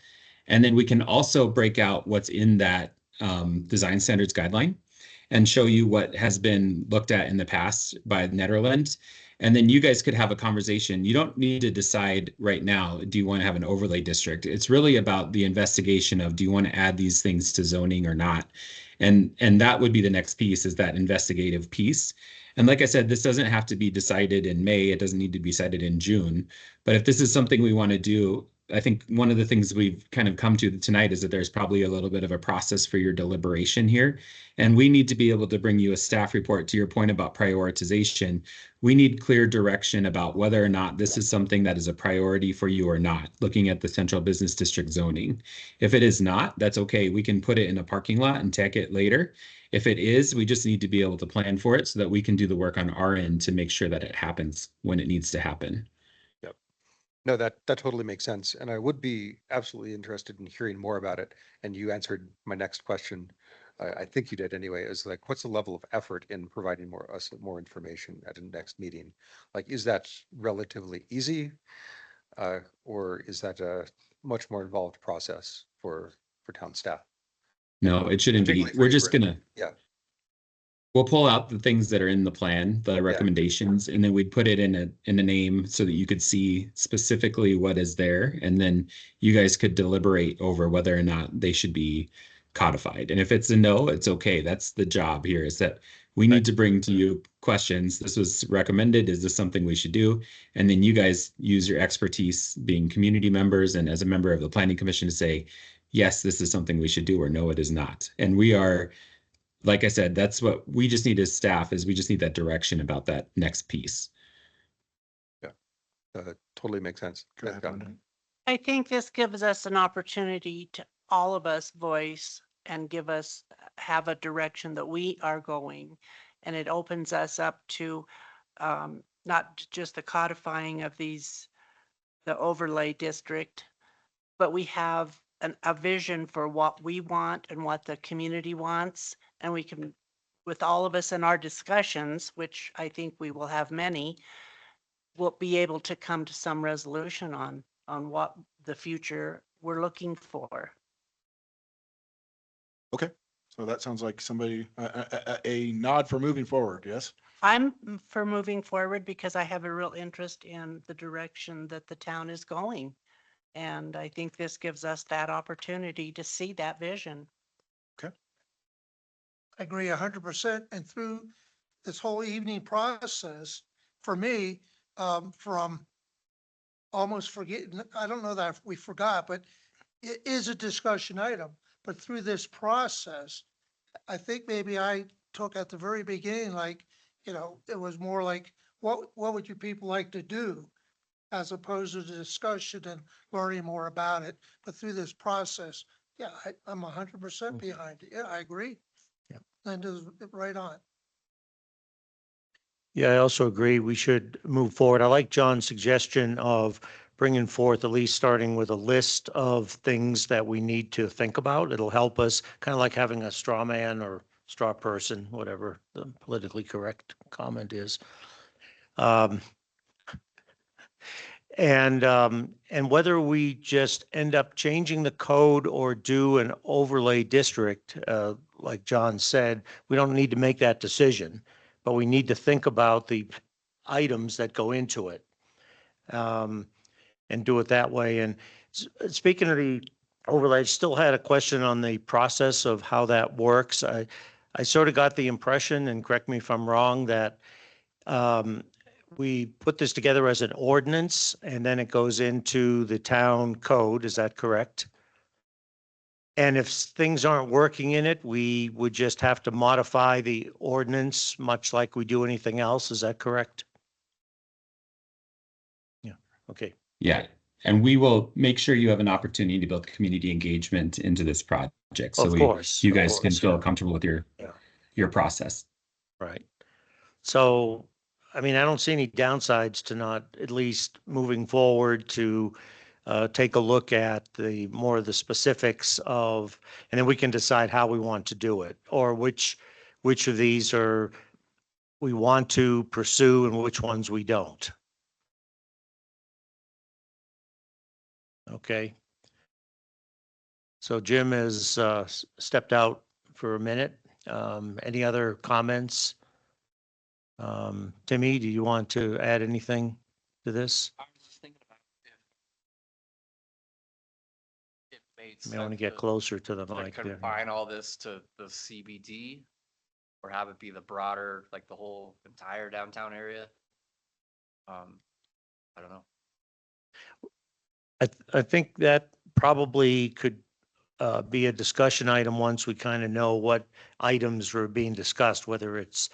And then we can also break out what's in that design standards guideline and show you what has been looked at in the past by Netherlands. And then you guys could have a conversation. You don't need to decide right now, do you want to have an overlay district? It's really about the investigation of, do you want to add these things to zoning or not? And that would be the next piece, is that investigative piece. And like I said, this doesn't have to be decided in May. It doesn't need to be decided in June. But if this is something we want to do, I think one of the things we've kind of come to tonight is that there's probably a little bit of a process for your deliberation here. And we need to be able to bring you a staff report. To your point about prioritization, we need clear direction about whether or not this is something that is a priority for you or not, looking at the central business district zoning. If it is not, that's okay. We can put it in a parking lot and take it later. If it is, we just need to be able to plan for it so that we can do the work on our end to make sure that it happens when it needs to happen. No, that totally makes sense. And I would be absolutely interested in hearing more about it. And you answered my next question. I think you did anyway, is like, what's the level of effort in providing more information at a next meeting? Like, is that relatively easy? Or is that a much more involved process for town staff? No, it shouldn't be. Particularly for We're you, just Rick. gonna, Yeah. we'll pull out the things that are in the plan, the recommendations, and then we'd put it in a name so that you could see specifically what is there. And then you guys could deliberate over whether or not they should be codified. And if it's a no, it's okay. That's the job here, is that we need to bring to you questions. This was recommended. Is this something we should do? And then you guys use your expertise being community members and as a member of the Planning Commission to say, yes, this is something we should do, or no, it is not. And we are, like I said, that's what we just need as staff, is we just need that direction about that next piece. Yeah, totally makes sense. Go ahead, Yeah. Linda. I think this gives us an opportunity to all of us voice and have a direction that we are going. And it opens us up to not just the codifying of the overlay district, but we have a vision for what we want and what the community wants. And we can, with all of us in our discussions, which I think we will have many, we'll be able to come to some resolution on what the future we're looking for. Okay, so that sounds like somebody, a nod for moving forward, yes? I'm for moving forward because I have a real interest in the direction that the town is going. And I think this gives us that opportunity to see that vision. I agree 100%. And through this whole evening process, for me, from almost forgetting, I don't know that we forgot, but it is a discussion item. But through this process, I think maybe I took at the very beginning, like, it was more like, what would you people like to do? As opposed to the discussion and learning more about it. But through this process, Yeah, I'm 100% behind it. Yeah, I agree. Yep. Linda's right on. Yeah, I also agree we should move forward. I like John's suggestion of bringing forth, at least starting with a list of things that we need to think about. It'll help us, kind of like having a straw man or straw person, whatever the politically correct comment is. Um, and whether we just end up changing the code or do an overlay district, like John said, we don't need to make that decision, but we need to think about the items that go into it. And do it that way. And speaking of the overlay, I still had a question on the process of how that works. I sort of got the impression, and correct me if I'm wrong, that we put this together as an ordinance and then it goes into the town code. Is that correct? And if things aren't working in it, we would just have to modify the ordinance, much like we do anything else. Is that correct? Yeah, okay. Yeah, and we will make sure you have an opportunity to build community engagement into this project. So Of course, you of guys can course, feel yeah. comfortable with Yeah. your process. Right. So, I mean, I don't see any downsides to not at least moving forward to take a look at the more of the specifics of, and then we can decide how we want to do it, or which of these are we want to pursue and which ones we don't. Okay. So Jim has stepped out for a minute. Any other comments? Timmy, do you want to add anything to this? I was just thinking about if it made You may want to sense get closer to the to mic there. confine all this to the CBD or have it be the broader, like the whole entire downtown area. I don't know. I think that probably could be a discussion item once we kind of know what items are being discussed, whether it's,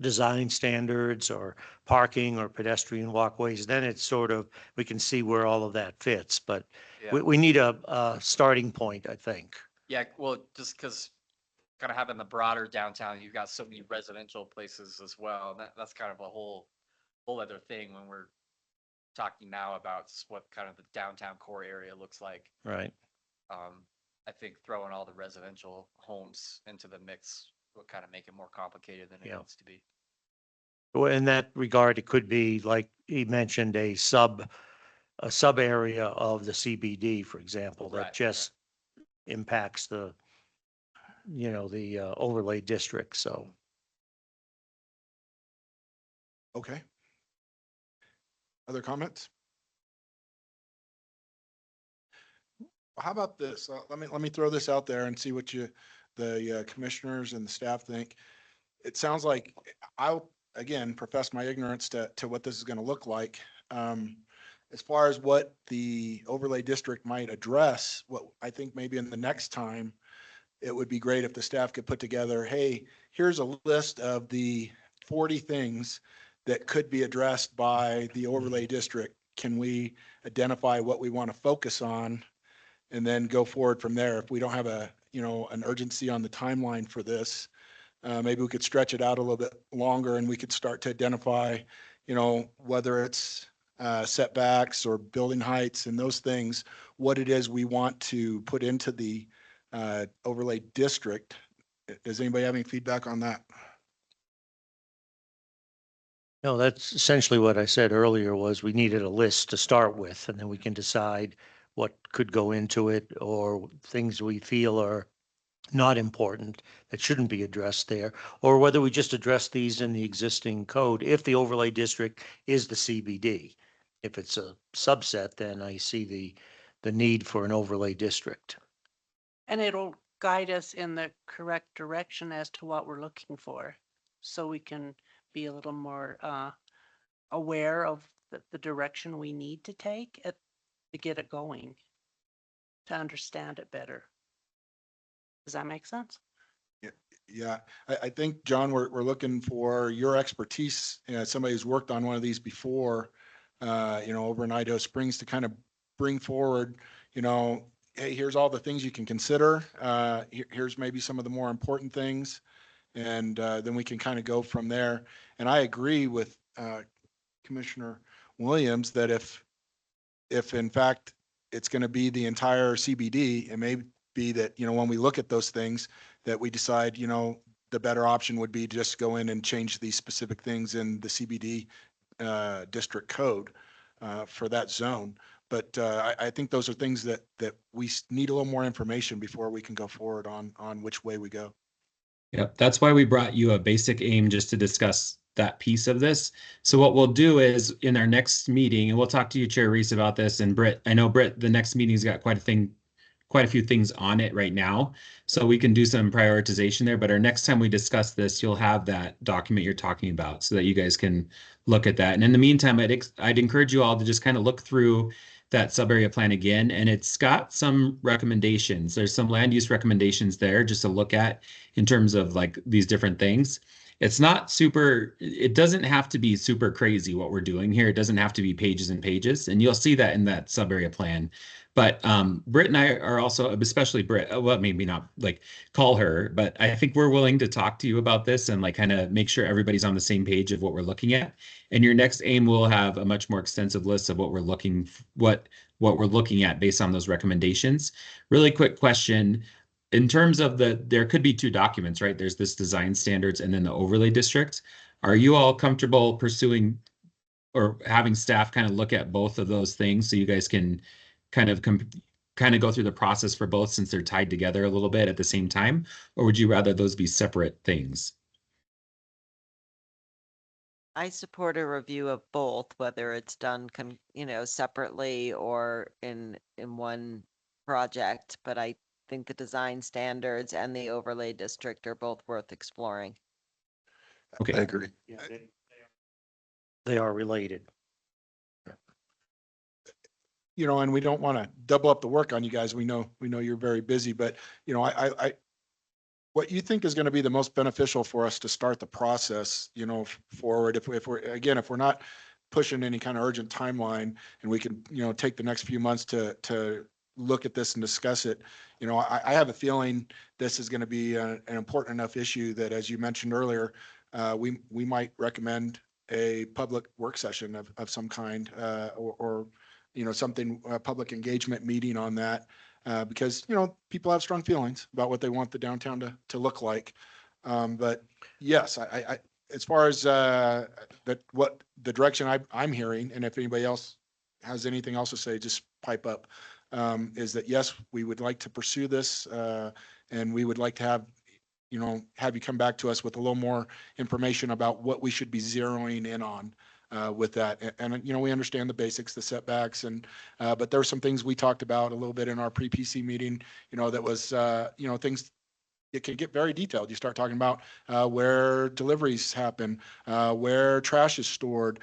design standards or parking or pedestrian walkways. Then it's sort of, we can see where all of that fits, but Yeah. we need a starting point, I think. Yeah, well, just because kind of having the broader downtown, you've got so many residential places as well. And that's kind of a whole other thing when we're talking now about what kind of the downtown core area looks like. Right. I think throwing all the residential homes into the mix will kind of make it more complicated than it Yeah. needs to be. Well, in that regard, it could be, like he mentioned, a sub area of the CBD, for example, Right, that just impacts the, the overlay district. So, Okay. Other comments? How about this? Let me throw this out there and see what the commissioners and the staff think. It sounds like I'll, again, profess my ignorance to what this is going to look like. As far as what the overlay district might address, what I think maybe in the next time, it would be great if the staff could put together, hey, here's a list of the 40 things that could be addressed by the overlay district. Can we identify what we want to focus on and then go forward from there? If we don't have an urgency on the timeline for this, maybe we could stretch it out a little bit longer and we could start to identify, whether it's setbacks or building heights and those things, what it is we want to put into the overlay district. Does anybody have any feedback on that? no, that's essentially what I said earlier was we needed a list to start with, and then we can decide what could go into it or things we feel are not important that shouldn't be addressed there, or whether we just address these in the existing code if the overlay district is the CBD. If it's a subset, then I see the need for an overlay district. And it'll guide us in the correct direction as to what we're looking for. So we can be a little more aware of the direction we need to take to get it going, to understand it better. Does that make sense? Yeah, I think, John, we're looking for your expertise, somebody who's worked on one of these before, over in Idaho Springs to kind of bring forward, hey, here's all the things you can consider. Here's maybe some of the more important things. And then we can kind of go from there. And I agree with Commissioner Williams that if in fact it's going to be the entire CBD, it may be that, when we look at those things, that we decide, the better option would be to just go in and change these specific things in the CBD district code for that zone. But I think those are things that we need a little more information before we can go forward on which way we go. Yep, that's why we brought you a basic aim just to discuss that piece of this. So what we'll do is in our next meeting, and we'll talk to you, Chair Reese, about this. And Britt, I know Britt, the next meeting's got quite a few things on it right now. So we can do some prioritization there. But our next time we discuss this, you'll have that document you're talking about so that you guys can look at that. And in the meantime, I'd encourage you all to just kind of look through that sub-area plan again, and it's got some recommendations. There's some land use recommendations there just to look at in terms of like these different things. It's not super, it doesn't have to be super crazy what we're doing here. It doesn't have to be pages and pages, and you'll see that in that sub-area plan. But Britt and I are also, especially Britt, well, maybe not like call her, but I think we're willing to talk to you about this and like kind of make sure everybody's on the same page of what we're looking at. And your next aim will have a much more extensive list of what we're looking at based on those recommendations. Really quick question. In terms of there could be two documents, right? There's this design standards and then the overlay district. Are you all comfortable pursuing or having staff kind of look at both of those things so you guys can kind of go through the process for both since they're tied together a little bit at the same time? Or would you rather those be separate things? I support a review of both, whether it's done, separately or in one project, but I think the design standards and the overlay district are both worth exploring. Okay. I agree. They are related. And we don't want to double up the work on you guys. We know you're very busy, but what you think is going to be the most beneficial for us to start the process, forward, if we're not pushing any kind of urgent timeline and we can, take the next few months to look at this and discuss it, I have a feeling this is going to be an important enough issue that, as you mentioned earlier, we might recommend a public work session of some kind, or something, a public engagement meeting on that, because, people have strong feelings about what they want the downtown to look like. But yes, I as far as what the direction I'm hearing, and if anybody else has anything else to say, just pipe up, is that yes, we would like to pursue this, and we would like to have you come back to us with a little more information about what we should be zeroing in on with that. And we understand the basics, the setbacks, and but there were some things we talked about a little bit in our pre-PC meeting, that was, things, it can get very detailed. You start talking about where deliveries happen, where trash is stored,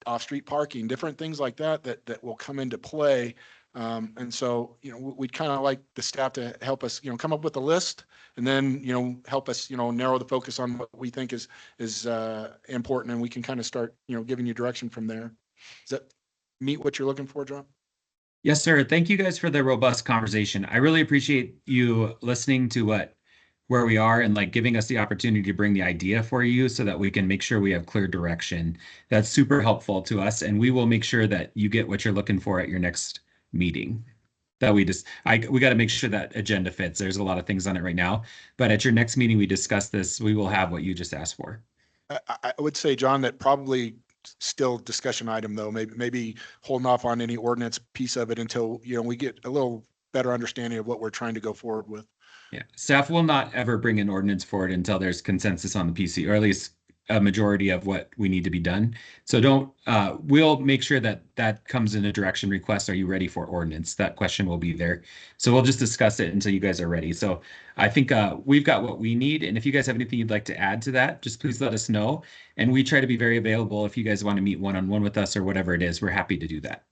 off-street parking, different things like that will come into play. And so, we'd kind of like the staff to help us, come up with a list and then, help us, narrow the focus on what we think is important, and we can kind of start, giving you direction from there. Does that meet what you're looking for, John? Yes, sir. Thank you guys for the robust conversation. I really appreciate you listening to where we are and like giving us the opportunity to bring the idea for you so that we can make sure we have clear direction. That's super helpful to us, and we will make sure that you get what you're looking for at your next meeting. That we got to make sure that agenda fits. There's a lot of things on it right now, but at your next meeting, we discuss this. We will have what you just asked for. I would say, John, that probably still discussion item though, maybe holding off on any ordinance piece of it until, we get a little better understanding of what we're trying to go forward with. Yeah, staff will not ever bring an ordinance forward until there's consensus on the PC, or at least a majority of what we need to be done. So we'll make sure that comes in a direction request. Are you ready for ordinance? That question will be there. So we'll just discuss it until you guys are ready. So I think we've got what we need. And if you guys have anything you'd like to add to that, just please let us know. And we try to be very available. If you guys want to meet one-on-one with us or whatever it is, we're happy to do that.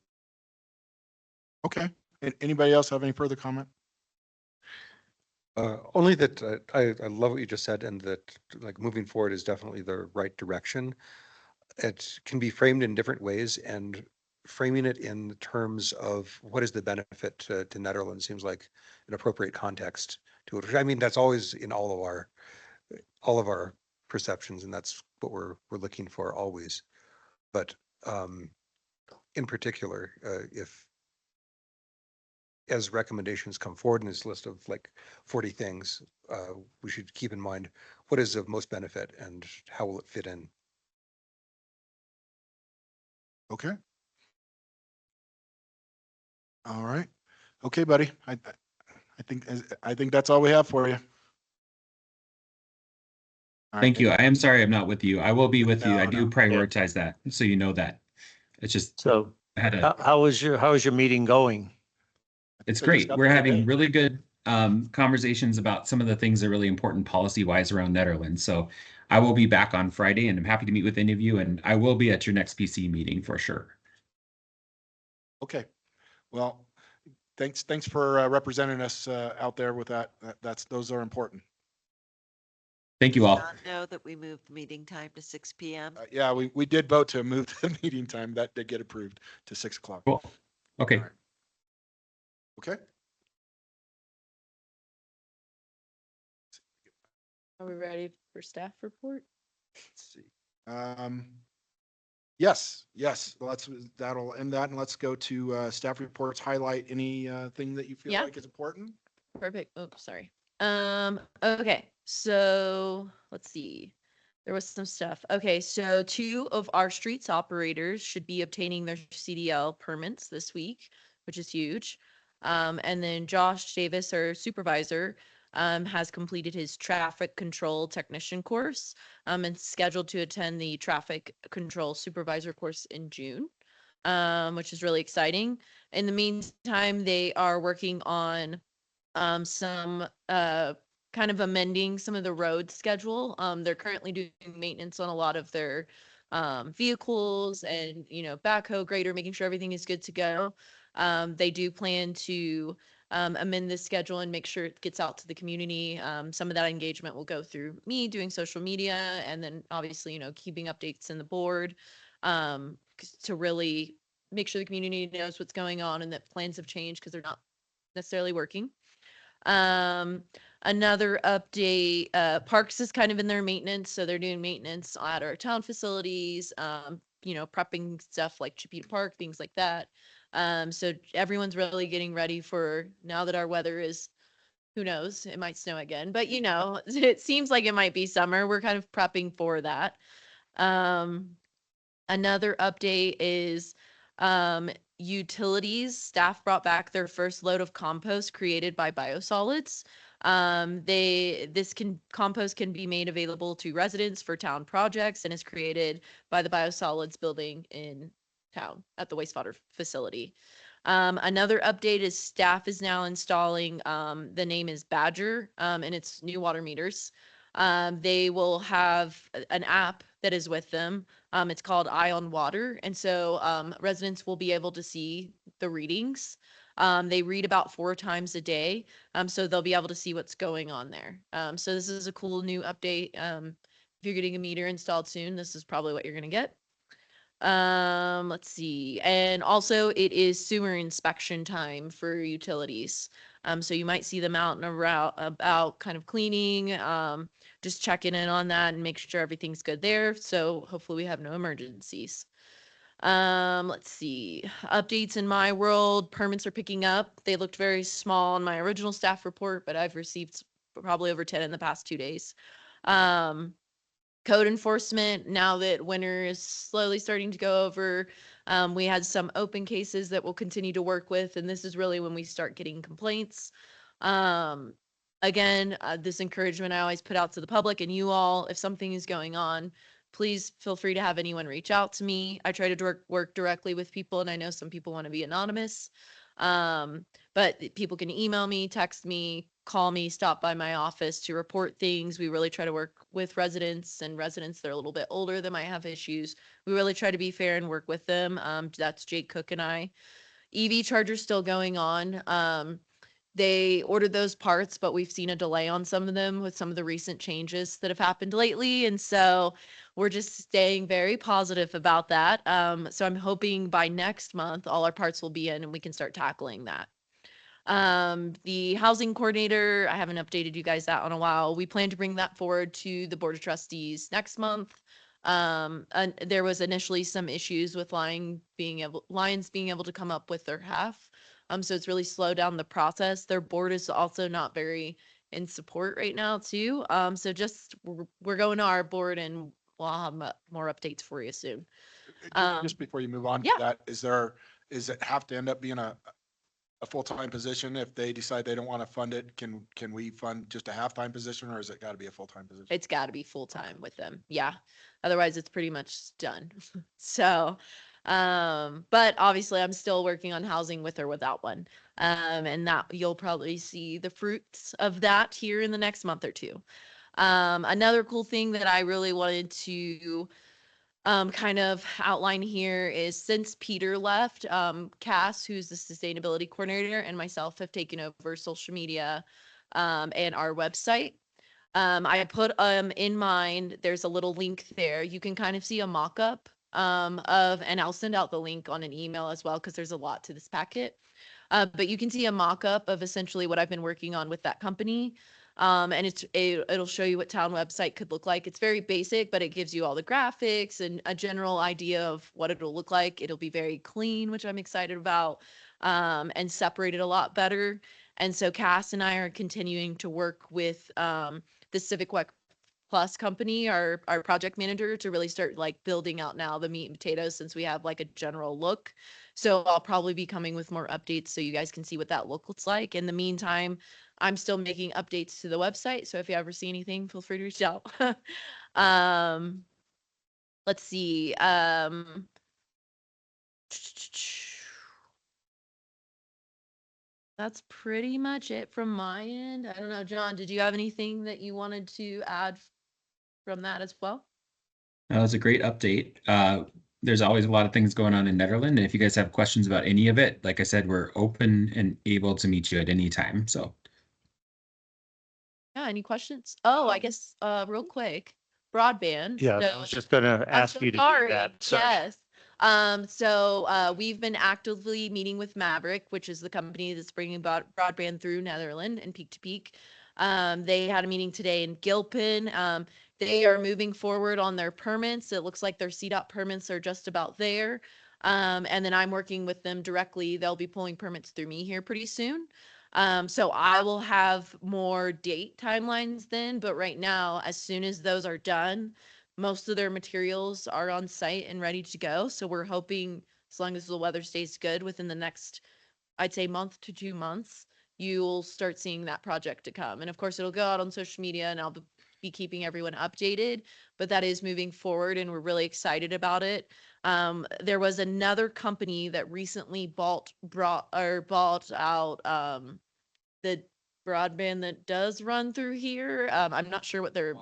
Okay. Anybody else have any further comment? Only that I love what you just said, and that like moving forward is definitely the right direction. It can be framed in different ways, and framing it in terms of what is the benefit to Netherlands seems like an appropriate context to it. I mean, that's always in all of our perceptions, and that's what we're looking for always. But in particular, if as recommendations come forward in this list of like 40 things, we should keep in mind what is of most benefit and how will it fit in. Okay. All right. Okay, buddy. I think that's all we have for you. All right, Thank you. any- I am sorry I'm not with you. I will be with you. I No, do no. prioritize that, so you know that. It's just, So I had a, how is your meeting going? it's they just great. got We're there having today. really good conversations about some of the things that are really important policy-wise around Netherlands. So I will be back on Friday, and I'm happy to meet with any of you, and I will be at your next PC meeting for sure. Okay. Well, thanks for representing us out there with that. Those are important. Thank you Does all. John know that we moved meeting time to 6 PM? Yeah, we did vote to move the meeting time. That did get approved to 6 o'clock. Cool. Okay. All right. Okay. Are we ready for staff report? Let's see. Yes, that'll end that, and let's go to staff reports. Highlight any thing that you feel Yeah. like is important. Perfect. Oh, sorry. Okay. So let's see. There was some stuff. Okay. So 2 of our streets operators should be obtaining their CDL permits this week, which is huge. And then Josh Davis, our supervisor, has completed his traffic control technician course, and scheduled to attend the traffic control supervisor course in June, which is really exciting. In the meantime, they are working on some kind of amending some of the road schedule. They're currently doing maintenance on a lot of their vehicles and, backhoe grader, making sure everything is good to go. They do plan to amend this schedule and make sure it gets out to the community. Some of that engagement will go through me doing social media, and then obviously, keeping updates in the board, to really make sure the community knows what's going on and that plans have changed because they're not necessarily working. Another update, Parks is kind of in their maintenance, so they're doing maintenance at our town facilities, prepping stuff like Chipeta Park, things like that. So everyone's really getting ready for now that our weather is, who knows, it might snow again, but it seems like it might be summer. We're kind of prepping for that. Another update is utilities. Staff brought back their first load of compost created by biosolids. Compost can be made available to residents for town projects and is created by the biosolids building in town at the wastewater facility. Another update is staff is now installing, the name is Badger, and it's new water meters. They will have an app that is with them. It's called Eye on Water. And so residents will be able to see the readings. They read about 4 times a day. So they'll be able to see what's going on there. So this is a cool new update. If you're getting a meter installed soon, this is probably what you're going to get. Let's see. And also it is sewer inspection time for utilities. So you might see them out and about kind of cleaning, just checking in on that and make sure everything's good there. So hopefully we have no emergencies. Let's see. Updates in my world. Permits are picking up. They looked very small on my original staff report, but I've received probably over 10 in the past 2 days. Code enforcement, now that winter is slowly starting to go over, we had some open cases that we'll continue to work with, and this is really when we start getting complaints. Again, this encouragement I always put out to the public and you all, if something is going on, please feel free to have anyone reach out to me. I try to work directly with people, and I know some people want to be anonymous. But people can email me, text me, call me, stop by my office to report things. We really try to work with residents, and residents that are a little bit older that might have issues. We really try to be fair and work with them. That's Jake Cook and I. EV chargers still going on. they ordered those parts, but we've seen a delay on some of them with some of the recent changes that have happened lately. And so we're just staying very positive about that. So I'm hoping by next month, all our parts will be in and we can start tackling that. The housing coordinator, I haven't updated you guys that in a while. We plan to bring that forward to the Board of Trustees next month. And there was initially some issues with Lions being able to come up with their half. So it's really slowed down the process. Their board is also not very in support right now too. So just we're going to our board and we'll have more updates for you soon. Just before you move on to yeah. that, is it have to end up being a full-time position? If they decide they don't want to fund it, can we fund just a half-time position, or has it got to be a full-time position? It's got to be full time with them. Yeah. Otherwise it's pretty much done. So, but obviously I'm still working on housing with or without one. And that you'll probably see the fruits of that here in the next month or two. Another cool thing that I really wanted to kind of outline here is since Peter left, Cass, who's the sustainability coordinator, and myself have taken over social media and our website. I put in mind, there's a little link there. You can kind of see a mock-up and I'll send out the link on an email as well because there's a lot to this packet. But you can see a mock-up of essentially what I've been working on with that company. And it'll show you what town website could look like. It's very basic, but it gives you all the graphics and a general idea of what it'll look like. It'll be very clean, which I'm excited about, and separated a lot better. And so Cass and I are continuing to work with the Civic Plus company, our project manager, to really start like building out now the meat and potatoes since we have like a general look. So I'll probably be coming with more updates so you guys can see what that look looks like. In the meantime, I'm still making updates to the website. So if you ever see anything, feel free to reach out. Let's see. That's pretty much it from my end. I don't know, John, did you have anything that you wanted to add from that as well? That was a great update. There's always a lot of things going on in Netherlands. And if you guys have questions about any of it, like I said, we're open and able to meet you at any time. So Yeah, any questions? Oh, I guess real quick, broadband. Yeah, I So was just gonna I'm ask so you to do sorry. that. So Yes. We've been actively meeting with Maverick, which is the company that's bringing broadband through Netherlands and peak to peak. They had a meeting today in Gilpin. They are moving forward on their permits. It looks like their CDOT permits are just about there. And then I'm working with them directly. They'll be pulling permits through me here pretty soon. So I will have more date timelines then, but right now, as soon as those are done, most of their materials are on site and ready to go. So we're hoping, as long as the weather stays good, within the next, I'd say, month to 2 months, you'll start seeing that project to come. And of course, it'll go out on social media and I'll be keeping everyone updated, but that is moving forward and we're really excited about it. There was another company that recently bought out the broadband that does run through here. I'm not sure what their,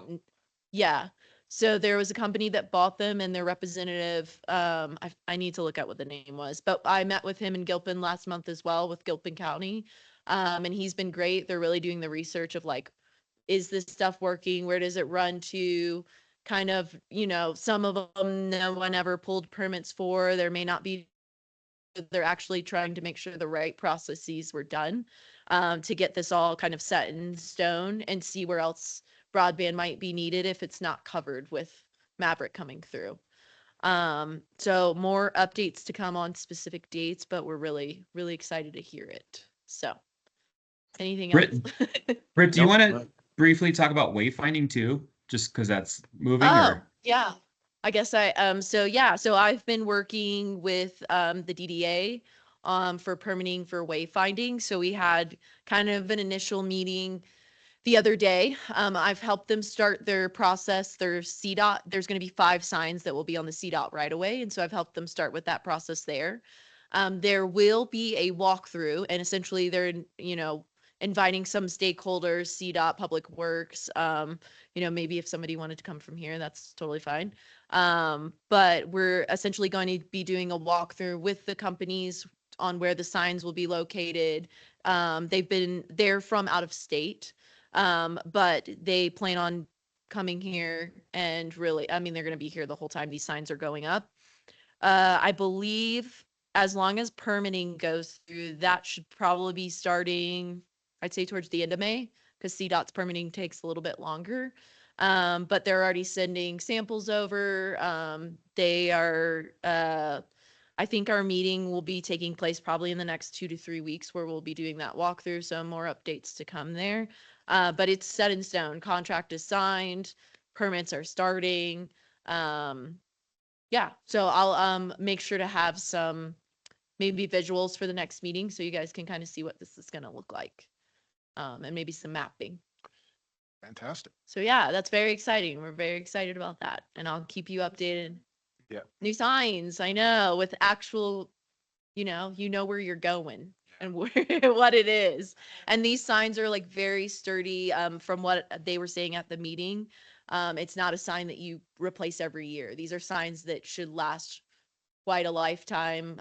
yeah. So there was a company that bought them and their representative, I need to look at what the name was, but I met with him in Gilpin last month as well with Gilpin County. And he's been great. They're really doing the research of like, is this stuff working? Where does it run to? Kind of, some of them no one ever pulled permits for. There may not be. They're actually trying to make sure the right processes were done to get this all kind of set in stone and see where else broadband might be needed if it's not covered with Maverick coming through. So more updates to come on specific dates, but we're really, really excited to hear it. So anything else? Britt, do you Nope. want to briefly talk about wayfinding too? Just because that's moving Oh, or? yeah. I guess so I've been working with the DDA for permitting for wayfinding. So we had kind of an initial meeting the other day. I've helped them start their process, their CDOT. There's going to be 5 signs that will be on the CDOT right away. And so I've helped them start with that process there. There will be a walkthrough and essentially they're, inviting some stakeholders, CDOT, Public Works, maybe if somebody wanted to come from here, that's totally fine. But we're essentially going to be doing a walkthrough with the companies on where the signs will be located. They're from out of state, but they plan on coming here and really, I mean, they're going to be here the whole time these signs are going up. I believe as long as permitting goes through, that should probably be starting, I'd say towards the end of May, because CDOT's permitting takes a little bit longer. But they're already sending samples over. I think our meeting will be taking place probably in the next 2 to 3 weeks where we'll be doing that walkthrough. So more updates to come there. But it's set in stone. Contract is signed, permits are starting. Yeah, so I'll make sure to have some maybe visuals for the next meeting so you guys can kind of see what this is going to look like. And maybe some mapping. Fantastic. So yeah, that's very exciting. We're very excited about that. And I'll keep you updated. Yeah. New signs, I know, with actual, you know where you're going and where, what it is. And these signs are like very sturdy, from what they were saying at the meeting. It's not a sign that you replace every year. These are signs that should last quite a lifetime.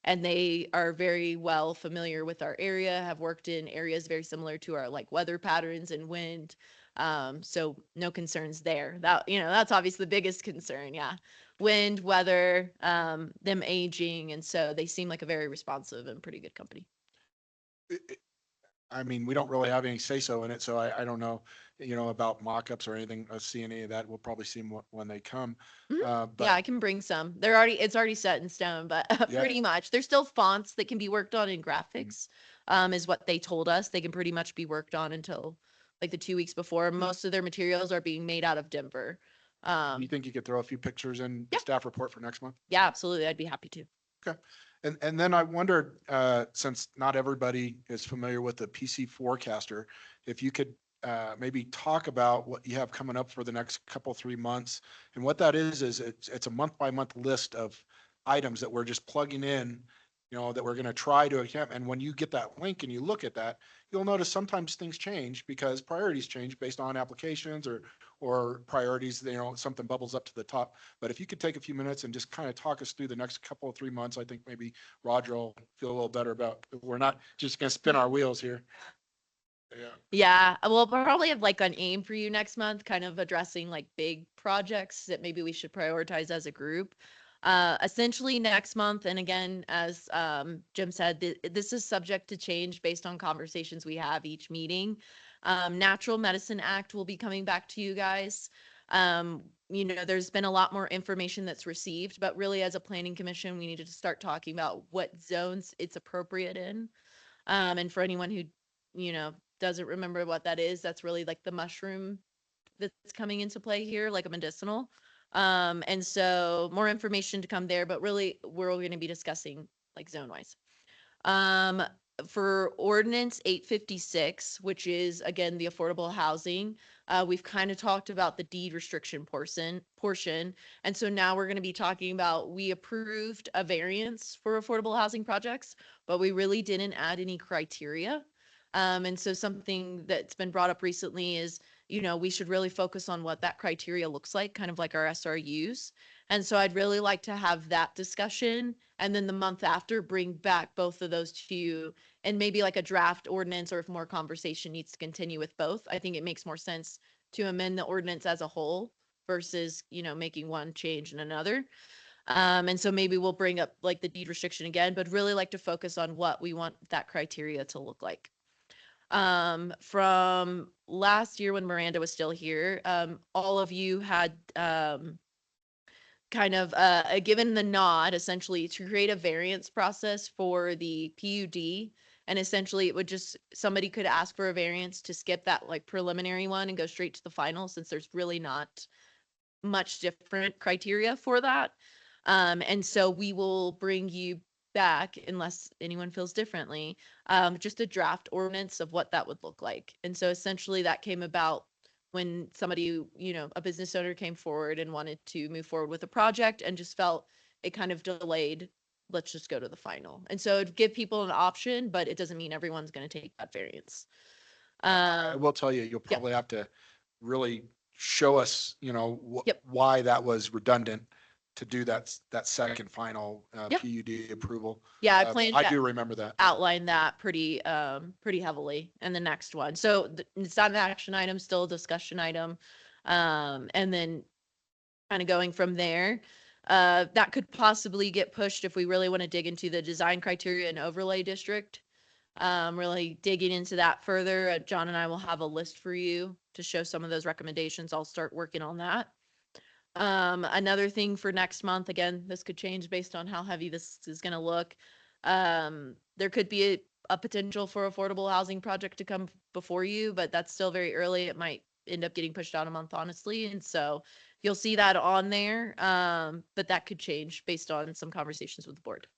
And they are very well familiar with our area, have worked in areas very similar to our like weather patterns and wind. So no concerns there. That's obviously the biggest concern. Yeah. Wind, weather, them aging. And so they seem like a very responsive and pretty good company. I mean, we don't really have any say-so in it, so I don't know, about mock-ups or anything, see any of that. We'll probably see them when they come. Mhm. Yeah, But I can bring some. It's already set in stone, but Yeah. pretty much. There's still fonts that can be worked on in graphics, is what they told us. They can pretty much be worked on until like the 2 weeks before. Most of their materials are being made out of Denver. do you think you could throw a few pictures in the Yeah. staff report for next month? Yeah, absolutely. I'd be happy to. Okay. And then I wondered, since not everybody is familiar with the PC forecaster, if you could maybe talk about what you have coming up for the next couple, 3 months. And what that is it's a month by month list of items that we're just plugging in, that we're going to try to attempt. And when you get that link and you look at that, you'll notice sometimes things change because priorities change based on applications or priorities, something bubbles up to the top. But if you could take a few minutes and just kind of talk us through the next couple of 3 months, I think maybe Roger will feel a little better about, we're not just going to spin our wheels here. Yeah. Yeah, we'll probably have like an aim for you next month, kind of addressing like big projects that maybe we should prioritize as a group. Essentially next month, and again, as Jim said, this is subject to change based on conversations we have each meeting. Natural Medicine Act will be coming back to you guys. There's been a lot more information that's received, but really as a planning commission, we needed to start talking about what zones it's appropriate in. And for anyone who, doesn't remember what that is, that's really like the mushroom that's coming into play here, like a medicinal. And so more information to come there, but really we're going to be discussing like zone wise. For ordinance 856, which is again the affordable housing, we've kind of talked about the deed restriction portion. And so now we're going to be talking about, we approved a variance for affordable housing projects, but we really didn't add any criteria. And so something that's been brought up recently is, we should really focus on what that criteria looks like, kind of like our SRUs. And so I'd really like to have that discussion. And then the month after, bring back both of those to you and maybe like a draft ordinance, or if more conversation needs to continue with both. I think it makes more sense to amend the ordinance as a whole versus, making one change and another. And so maybe we'll bring up like the deed restriction again, but really like to focus on what we want that criteria to look like. From last year when Miranda was still here, all of you had kind of given the nod essentially to create a variance process for the PUD. And essentially it would somebody could ask for a variance to skip that like preliminary one and go straight to the final, since there's really not much different criteria for that. And so we will bring you back, unless anyone feels differently, just a draft ordinance of what that would look like. And so essentially that came about when somebody, a business owner came forward and wanted to move forward with a project and just felt it kind of delayed. Let's just go to the final. And so it'd give people an option, but it doesn't mean everyone's going to take that variance. I will tell you, you'll probably have to really show us, Yep. why that was redundant to do that second final Yep. PUD approval. Yeah, I plan I to do remember that. outline that pretty heavily in the next one. So it's not an action item, still a discussion item. And then kind of going from there, that could possibly get pushed if we really want to dig into the design criteria and overlay district. Really digging into that further. John and I will have a list for you to show some of those recommendations. I'll start working on that. Another thing for next month, again, this could change based on how heavy this is going to look. There could be a potential for affordable housing project to come before you, but that's still very early. It might end up getting pushed out a month, honestly. And so you'll see that on there. But that could change based on some conversations with the board.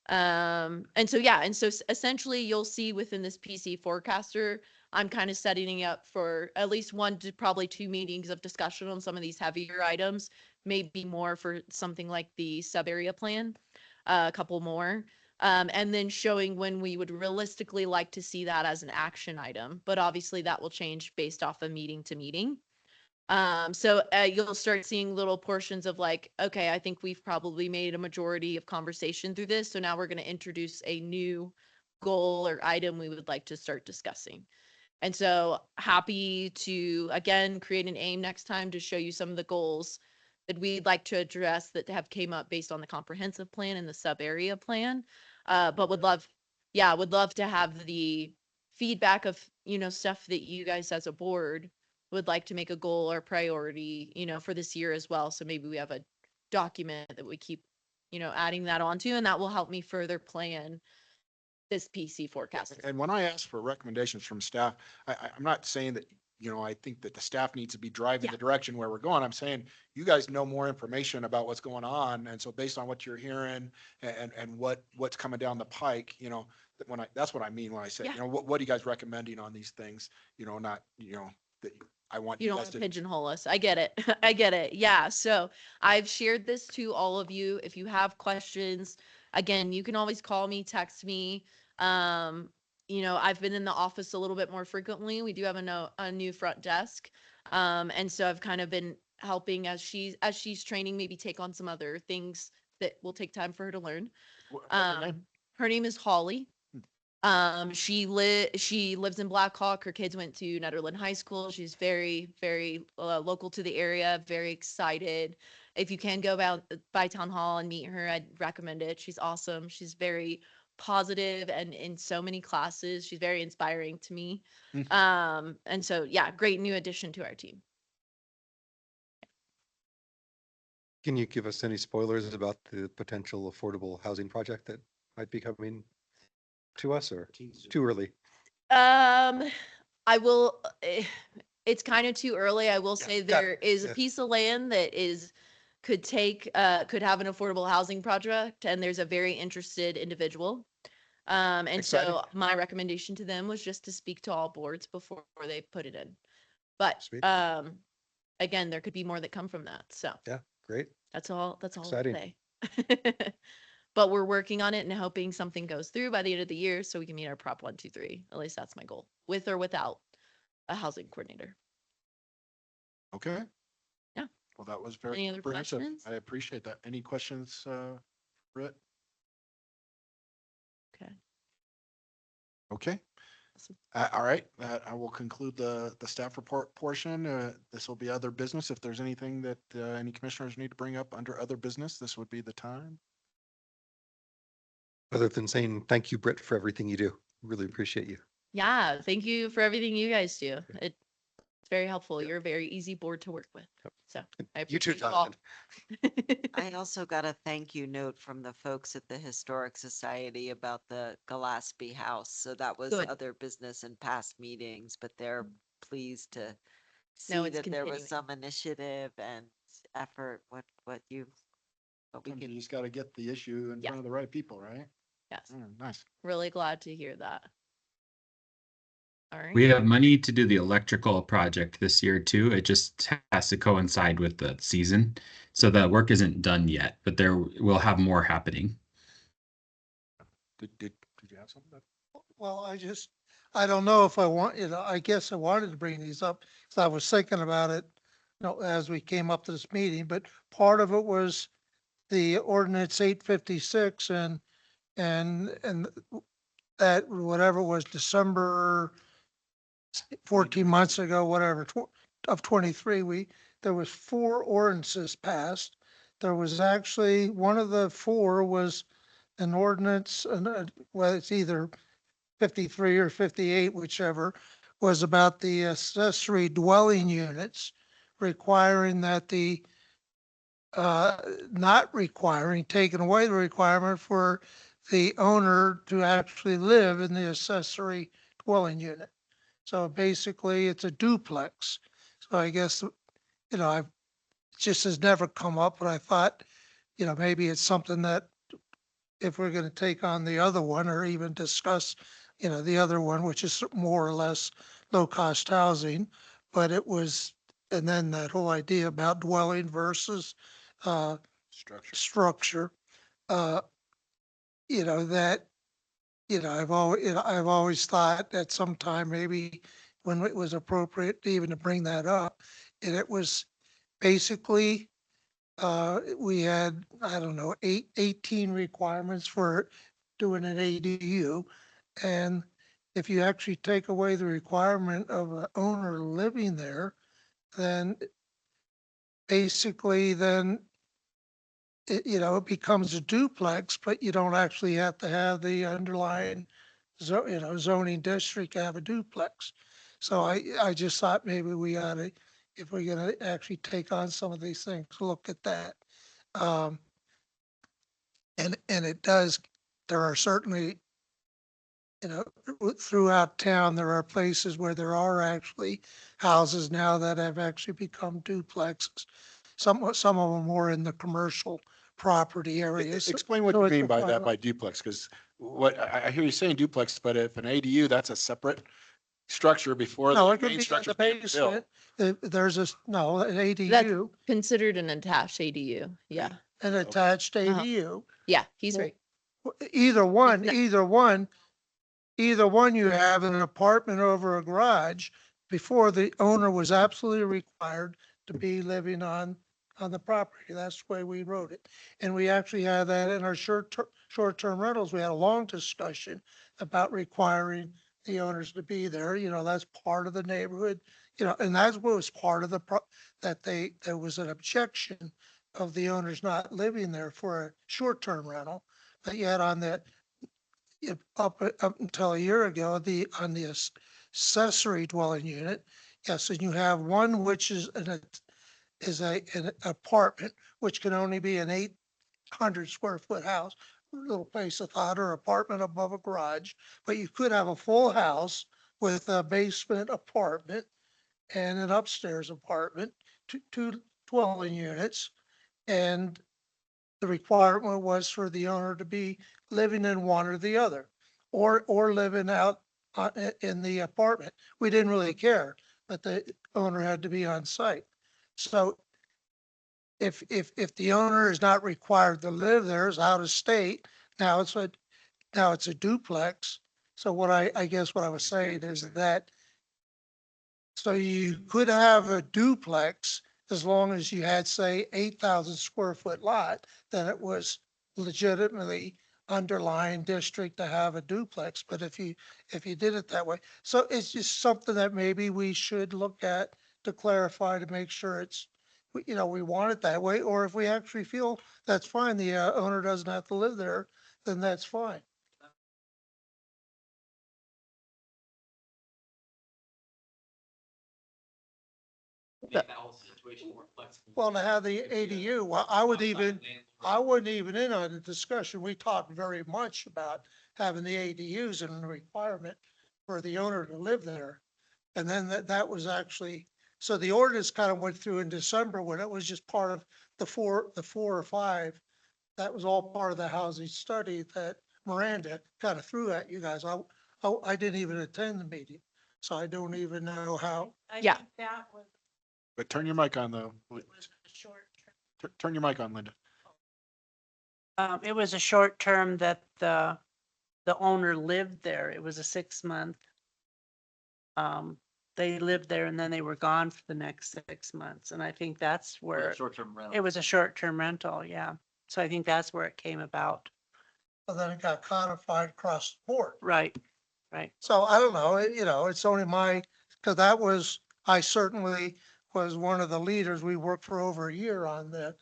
And so, yeah, and so essentially you'll see within this PC forecaster, I'm kind of setting up for at least 1 to probably 2 meetings of discussion on some of these heavier items, maybe more for something like the sub area plan, a couple more. And then showing when we would realistically like to see that as an action item, but obviously that will change based off of meeting to meeting. So you'll start seeing little portions of like, okay, I think we've probably made a majority of conversation through this. So now we're going to introduce a new goal or item we would like to start discussing. And so happy to, again, create an aim next time to show you some of the goals that we'd like to address that have came up based on the comprehensive plan and the sub area plan. But would love to have the feedback of, stuff that you guys as a board would like to make a goal or priority, for this year as well. So maybe we have a document that we keep, adding that onto, and that will help me further plan this PC forecast. And when I ask for recommendations from staff, I'm not saying that, I think that the staff needs to be driving Yeah. the direction where we're going. I'm saying you guys know more information about what's going on. And so based on what you're hearing and what's coming down the pike, that's what I mean when I say, Yeah. what are you guys recommending on these things? Not, that I want You you don't guys want to to. pigeonhole us. I get it. I get it. Yeah. So I've shared this to all of you. If you have questions, again, you can always call me, text me. I've been in the office a little bit more frequently. We do have a new front desk. And so I've kind of been helping as she's training, maybe take on some other things that will take time for her to learn. What's her name? Her name is Holly. She lives in Black Hawk. Her kids went to Netherland High School. She's very, very local to the area, very excited. If you can go by town hall and meet her, I'd recommend it. She's awesome. She's very positive and in so many classes. She's very inspiring to me. And so, yeah, great new addition to our team. Can you give us any spoilers about the potential affordable housing project that might be coming to us, or too early? I will, it's kind of too early. I will say got there it. is a Yeah. piece of land that could have an affordable housing project, and there's a very interested individual. And Exciting. so my recommendation to them was just to speak to all boards before they put it in. But, Sweet. again, there could be more that come from that. So Yeah, great. that's all I'll Exciting. say. But we're working on it and hoping something goes through by the end of the year so we can meet our Prop 123. At least that's my goal, with or without a housing coordinator. Okay. Yeah. Well, that was very Any other comprehensive. questions? I appreciate that. Any questions, Britt? Okay. Okay. Awesome. All right, I will conclude the staff report portion. This will be other business. If there's anything that any commissioners need to bring up under other business, this would be the time. Other than saying thank you, Britt, for everything you do. Really appreciate you. Yeah. Thank you for everything you guys do. It's very helpful. You're a very easy board to work with. Yep. So I You too, appreciate you all. Jonathan. I also got a thank you note from the folks at the Historic Society about the Gillespie House. So that was Good. other business in past meetings, but they're pleased to No, see it's that there was continuing. some initiative and effort, what we Sometimes you can. just got to get the issue in Yeah. front of the right people, right? Yes. Nice. Really glad to hear that. All right. We have money to do the electrical project this year too. It just has to coincide with the season. So the work isn't done yet, but there will have more happening. Did you have something? Well, I don't know if I want, I guess I wanted to bring these up because I was thinking about it as we came up to this meeting, but part of it was the ordinance 856 and that whatever was December 14 months ago, whatever, of 23, there was 4 ordinances passed. There was actually, one of the 4 was an ordinance, well, it's either 53 or 58, whichever, was about the accessory dwelling units requiring that not requiring, taking away the requirement for the owner to actually live in the accessory dwelling unit. So basically, it's a duplex. So I guess, I've, just has never come up, but I thought, maybe it's something that if we're going to take on the other one or even discuss, the other one, which is more or less low-cost housing, but it was, and then that whole idea about dwelling versus structure, uh, that, I've always thought at some time, maybe when it was appropriate even to bring that up, and it was basically, we had, I don't know, 18 requirements for doing an ADU. And if you actually take away the requirement of an owner living there, then basically then it becomes a duplex, but you don't actually have to have the underlying zoning district to have a duplex. So I just thought maybe we ought to, if we're gonna actually take on some of these things, look at that. Um, and it does, there are certainly, throughout town, there are places where there are actually houses now that have actually become duplexes. Some of them more in the commercial property areas. Explain what So you it's a mean by fine that, line. by duplex, because what, I hear you saying duplex, but if an ADU, that's a separate structure before No, the it could main be in structure the built. basement. There's a, no, an That's ADU, considered an attached ADU. Yeah. an attached Uh-huh. ADU. Yeah, he's Well, right. Either one, not- either one, you have an apartment over a garage. Before, the owner was absolutely required to be living on the property. That's the way we wrote it. And we actually had that in our short-term rentals. We had a long discussion about requiring the owners to be there. That's part of the neighborhood, and that's what was part of that there was an objection of the owners not living there for a short-term rental. But yet on the up until a year ago, on the accessory dwelling unit, yes, and you have one which is an apartment, which can only be an 800 square foot house, little place of thought or apartment above a garage, but you could have a full house with a basement apartment and an upstairs apartment, two dwelling units, and the requirement was for the owner to be living in one or the other, or living out in the apartment. We didn't really care, but the owner had to be on site. So if the owner is not required to live there, is out of state, now it's a duplex. So what I guess what I was saying is that, so you could have a duplex as long as you had, say, 8,000 square foot lot, then it was legitimately underlying district to have a duplex. But if you did it that way, so it's just something that maybe we should look at to clarify, to make sure we want it that way. Or if we actually feel that's fine, the owner doesn't have to live there, then that's fine. The- Well, to have the ADU, well, I wasn't even in on the discussion. We talked very much about having the ADUs and the requirement for the owner to live there. And then that was actually, so the ordinance kind of went through in December when it was just part of the four or five. That was all part of the housing study that Miranda kind of threw at you guys. I didn't even attend the meeting, so I don't even know how. Yeah. That was, But turn your mic on though. was a short Turn your mic on, Linda. it was a short term that the owner lived there. It was a 6-month they lived there and then they were gone for the next 6 months. And I think that's where Short-term rental. it was a short-term rental, yeah. So I think that's where it came about. And then it got codified across the board. Right, right. So I don't know, it's only because I certainly was one of the leaders. We worked for over a year on the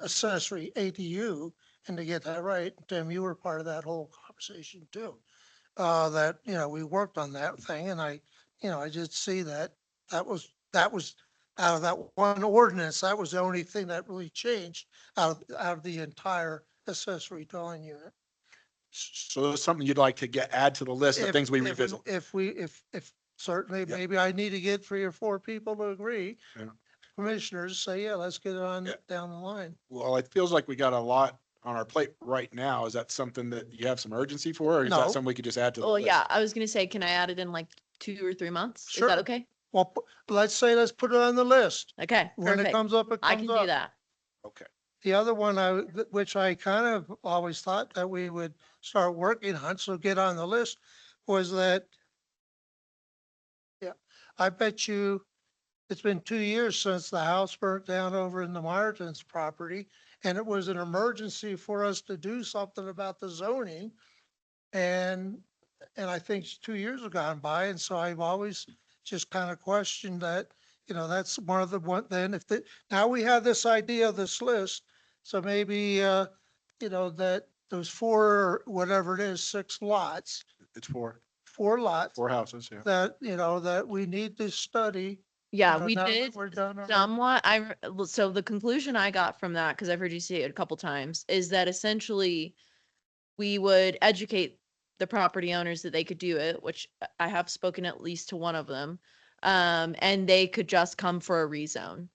accessory ADU, and to get that right, Tim, you were part of that whole conversation too. That, we worked on that thing, and I just see that was out of that one ordinance, that was the only thing that really changed out of the entire accessory dwelling unit. So that's something you'd like to add to the list of things we revisit. If certainly, Yeah. maybe I need to get 3 or 4 people to agree. Yeah. Commissioners say, yeah, let's get it on Yeah. down the line. Well, it feels like we got a lot on our plate right now. Is that something that you have some urgency for, or is No. that something we could just add to the Well, list? yeah, I was gonna say, can I add it in like 2 or 3 months? Is Sure. that okay? Well, let's put it on the list. Okay, When it perfect. comes up, it I comes can do up. that. Okay. The other one which I kind of always thought that we would start working on, so get on the list, was that, yeah, I bet you it's been 2 years since the house burnt down over in the Martins property, and it was an emergency for us to do something about the zoning. And I think 2 years have gone by, and so I've always just kind of questioned that, that's one of the then now we have this idea of this list, so maybe, that those 4, whatever it is, 6 lots, It's 4 lots, houses, yeah. that we need to study. Yeah, know, we now that did we're done already. somewhat. So the conclusion I got from that, because I've heard you say it a couple times, is that essentially we would educate the property owners that they could do it, which I have spoken at least to one of them. And they could just come for a rezone.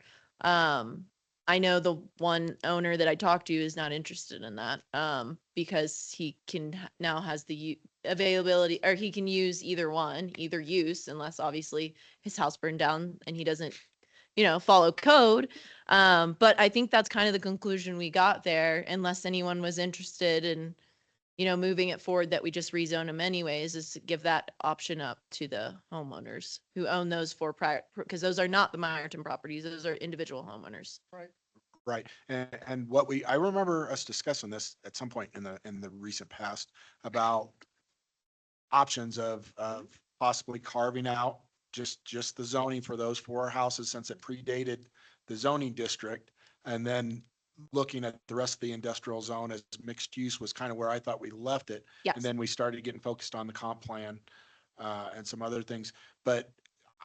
I know the one owner that I talked to is not interested in that, because he now has the availability, or he can use either use, unless obviously his house burned down and he doesn't, follow code. But I think that's kind of the conclusion we got there, unless anyone was interested in, moving it forward, that we just rezone them anyways, is to give that option up to the homeowners who own those 4 prior, because those are not the Meyerton properties, those are individual homeowners. Right. And I remember us discussing this at some point in the recent past about options of possibly carving out just the zoning for those 4 houses, since it predated the zoning district, and then looking at the rest of the industrial zone as mixed use was kind of where I thought we left it. Yes. And then we started getting focused on the comp plan and some other things. But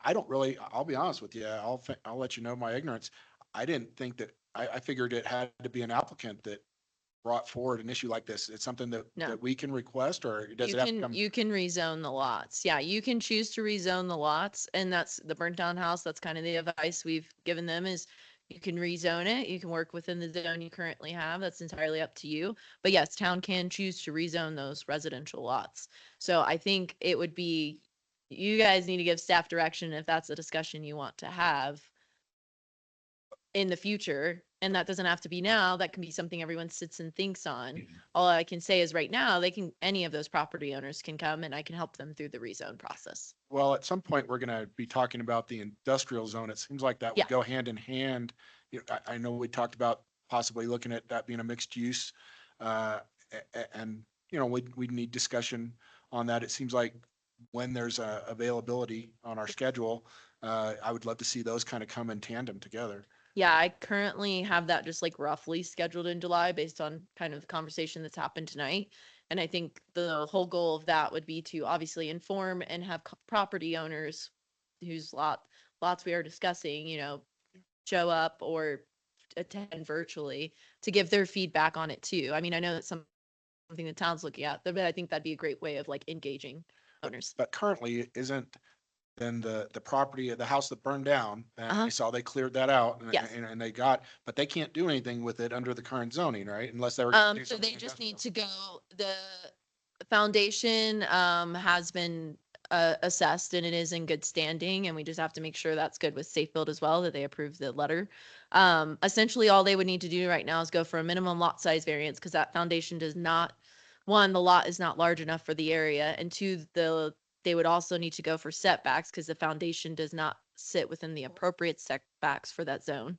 I don't really, I'll be honest with you, I'll let you know my ignorance. I didn't think that, I figured it had to be an applicant that brought forward an issue like this. It's something that, No. that we can request, or does You it have to can, come? you can rezone the lots. Yeah, you can choose to rezone the lots, and that's the burnt down house. That's kind of the advice we've given them, is you can rezone it. You can work within the zone you currently have. That's entirely up to you. But yes, town can choose to rezone those residential lots. So I think it would be, you guys need to give staff direction if that's a discussion you want to have in the future. And that doesn't have to be now. That can be something everyone sits and thinks on. All I can say is right now, any of those property owners can come and I can help them through the rezone process. Well, at some point, we're going to be talking about the industrial zone. It seems like that Yeah. would go hand in hand. I know we talked about possibly looking at that being a mixed use. And, we'd need discussion on that. It seems like when there's a availability on our schedule, I would love to see those kind of come in tandem together. Yeah, I currently have that just like roughly scheduled in July based on kind of the conversation that's happened tonight. And I think the whole goal of that would be to obviously inform and have property owners whose lots we are discussing, show up or attend virtually to give their feedback on it too. I mean, I know that's something the town's looking at, but I think that'd be a great way of like engaging owners. But currently it isn't then the property of the house that burned down, and Uh-huh. I saw they cleared that out Yes. and but they can't do anything with it under the current zoning, right? Unless they were. So they just need to go, the foundation, has been, assessed and it is in good standing, and we just have to make sure that's good with Safe Build as well, that they approve the letter. Essentially all they would need to do right now is go for a minimum lot size variance, because that foundation does not, one, the lot is not large enough for the area, and two, the they would also need to go for setbacks because the foundation does not sit within the appropriate setbacks for that zone.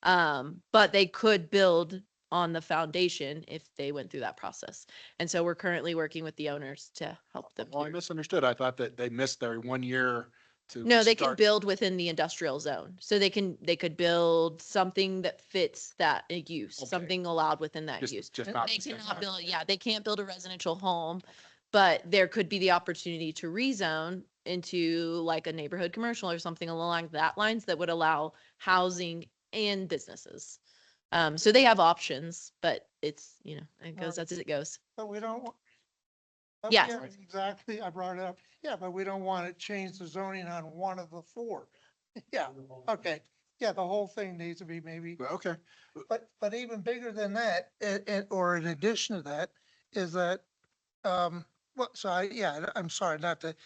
But they could build on the foundation if they went through that process. And so we're currently working with the owners to help them. Well, I through. misunderstood. I thought that they missed their 1 year to. No, they can start- build within the industrial zone. So they could build something that fits that use, Okay. something allowed within that use. Just not. They cannot build, yeah, they can't build a residential home, but there could be the opportunity to rezone into like a neighborhood commercial or something along that lines that would allow housing and businesses. So they have options, but it's, it goes as it goes. But we don't. Yes. Yeah, exactly. I brought it up. Yeah, but we don't want to change the zoning on one of the four. Yeah, okay. Yeah, the whole thing needs to be maybe, Okay. but even bigger than that, or in addition to that, is that, well, so I'm sorry not to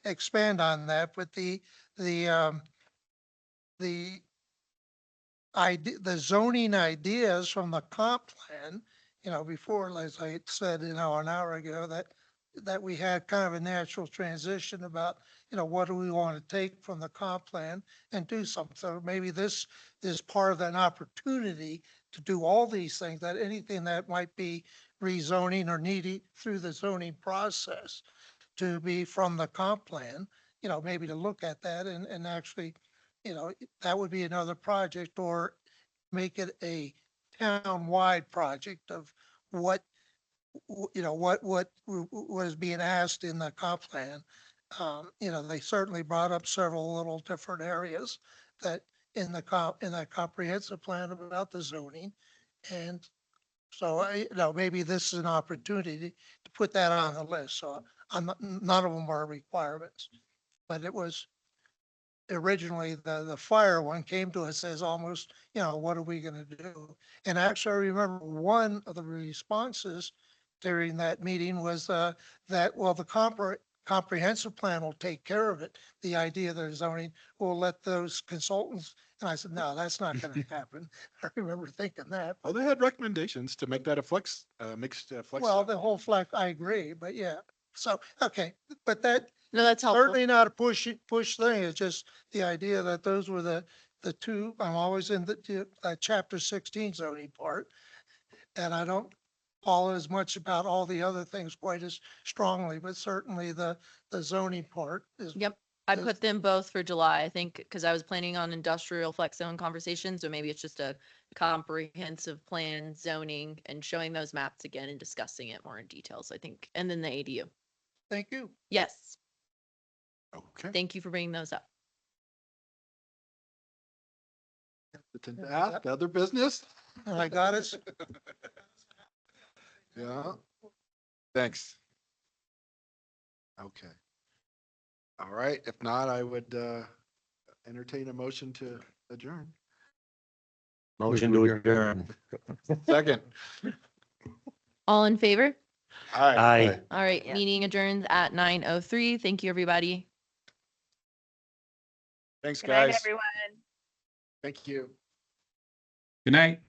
expand on that, but the the zoning ideas from the comp plan, before, as I said, an hour ago, that we had kind of a natural transition about, what do we want to take from the comp plan and do something. So maybe this is part of an opportunity to do all these things, that anything that might be rezoning or needed through the zoning process to be from the comp plan, maybe to look at that and actually, that would be another project, or make it a town-wide project of what, what is being asked in the comp plan. They certainly brought up several little different areas that in that comprehensive plan about the zoning. And so maybe this is an opportunity to put that on the list. So none of them are requirements, but it was originally the fire one came to us as almost, what are we going to do? And actually, I remember one of the responses during that meeting was that, well, the comprehensive plan will take care of it. The idea that zoning will let those consultants. And I said, no, that's not going to happen. I remember thinking that. Oh, they had recommendations to make that a mixed flex. Well, the whole flex, I agree, but yeah. So, okay, but that, No, that's helpful. certainly not a push thing. It's just the idea that those were the two, I'm always in the chapter 16 zoning part. And I don't follow as much about all the other things quite as strongly, but certainly the zoning part is. Yep. I is- put them both for July, I think, because I was planning on industrial flex zone conversations, so maybe it's just a comprehensive plan zoning and showing those maps again and discussing it more in details, I think. And then the ADU. Thank you. Yes. Okay. Thank you for bringing those up. To ask other business? And I got it. Yeah. Thanks. Okay. All right. If not, I would entertain a motion to adjourn. Motion to adjourn. Second. All in favor? Aye. All right, Yeah. meeting adjourns at 9:03. Thank you, everybody. Thanks, Good night, guys. everyone. Thank you. Good night.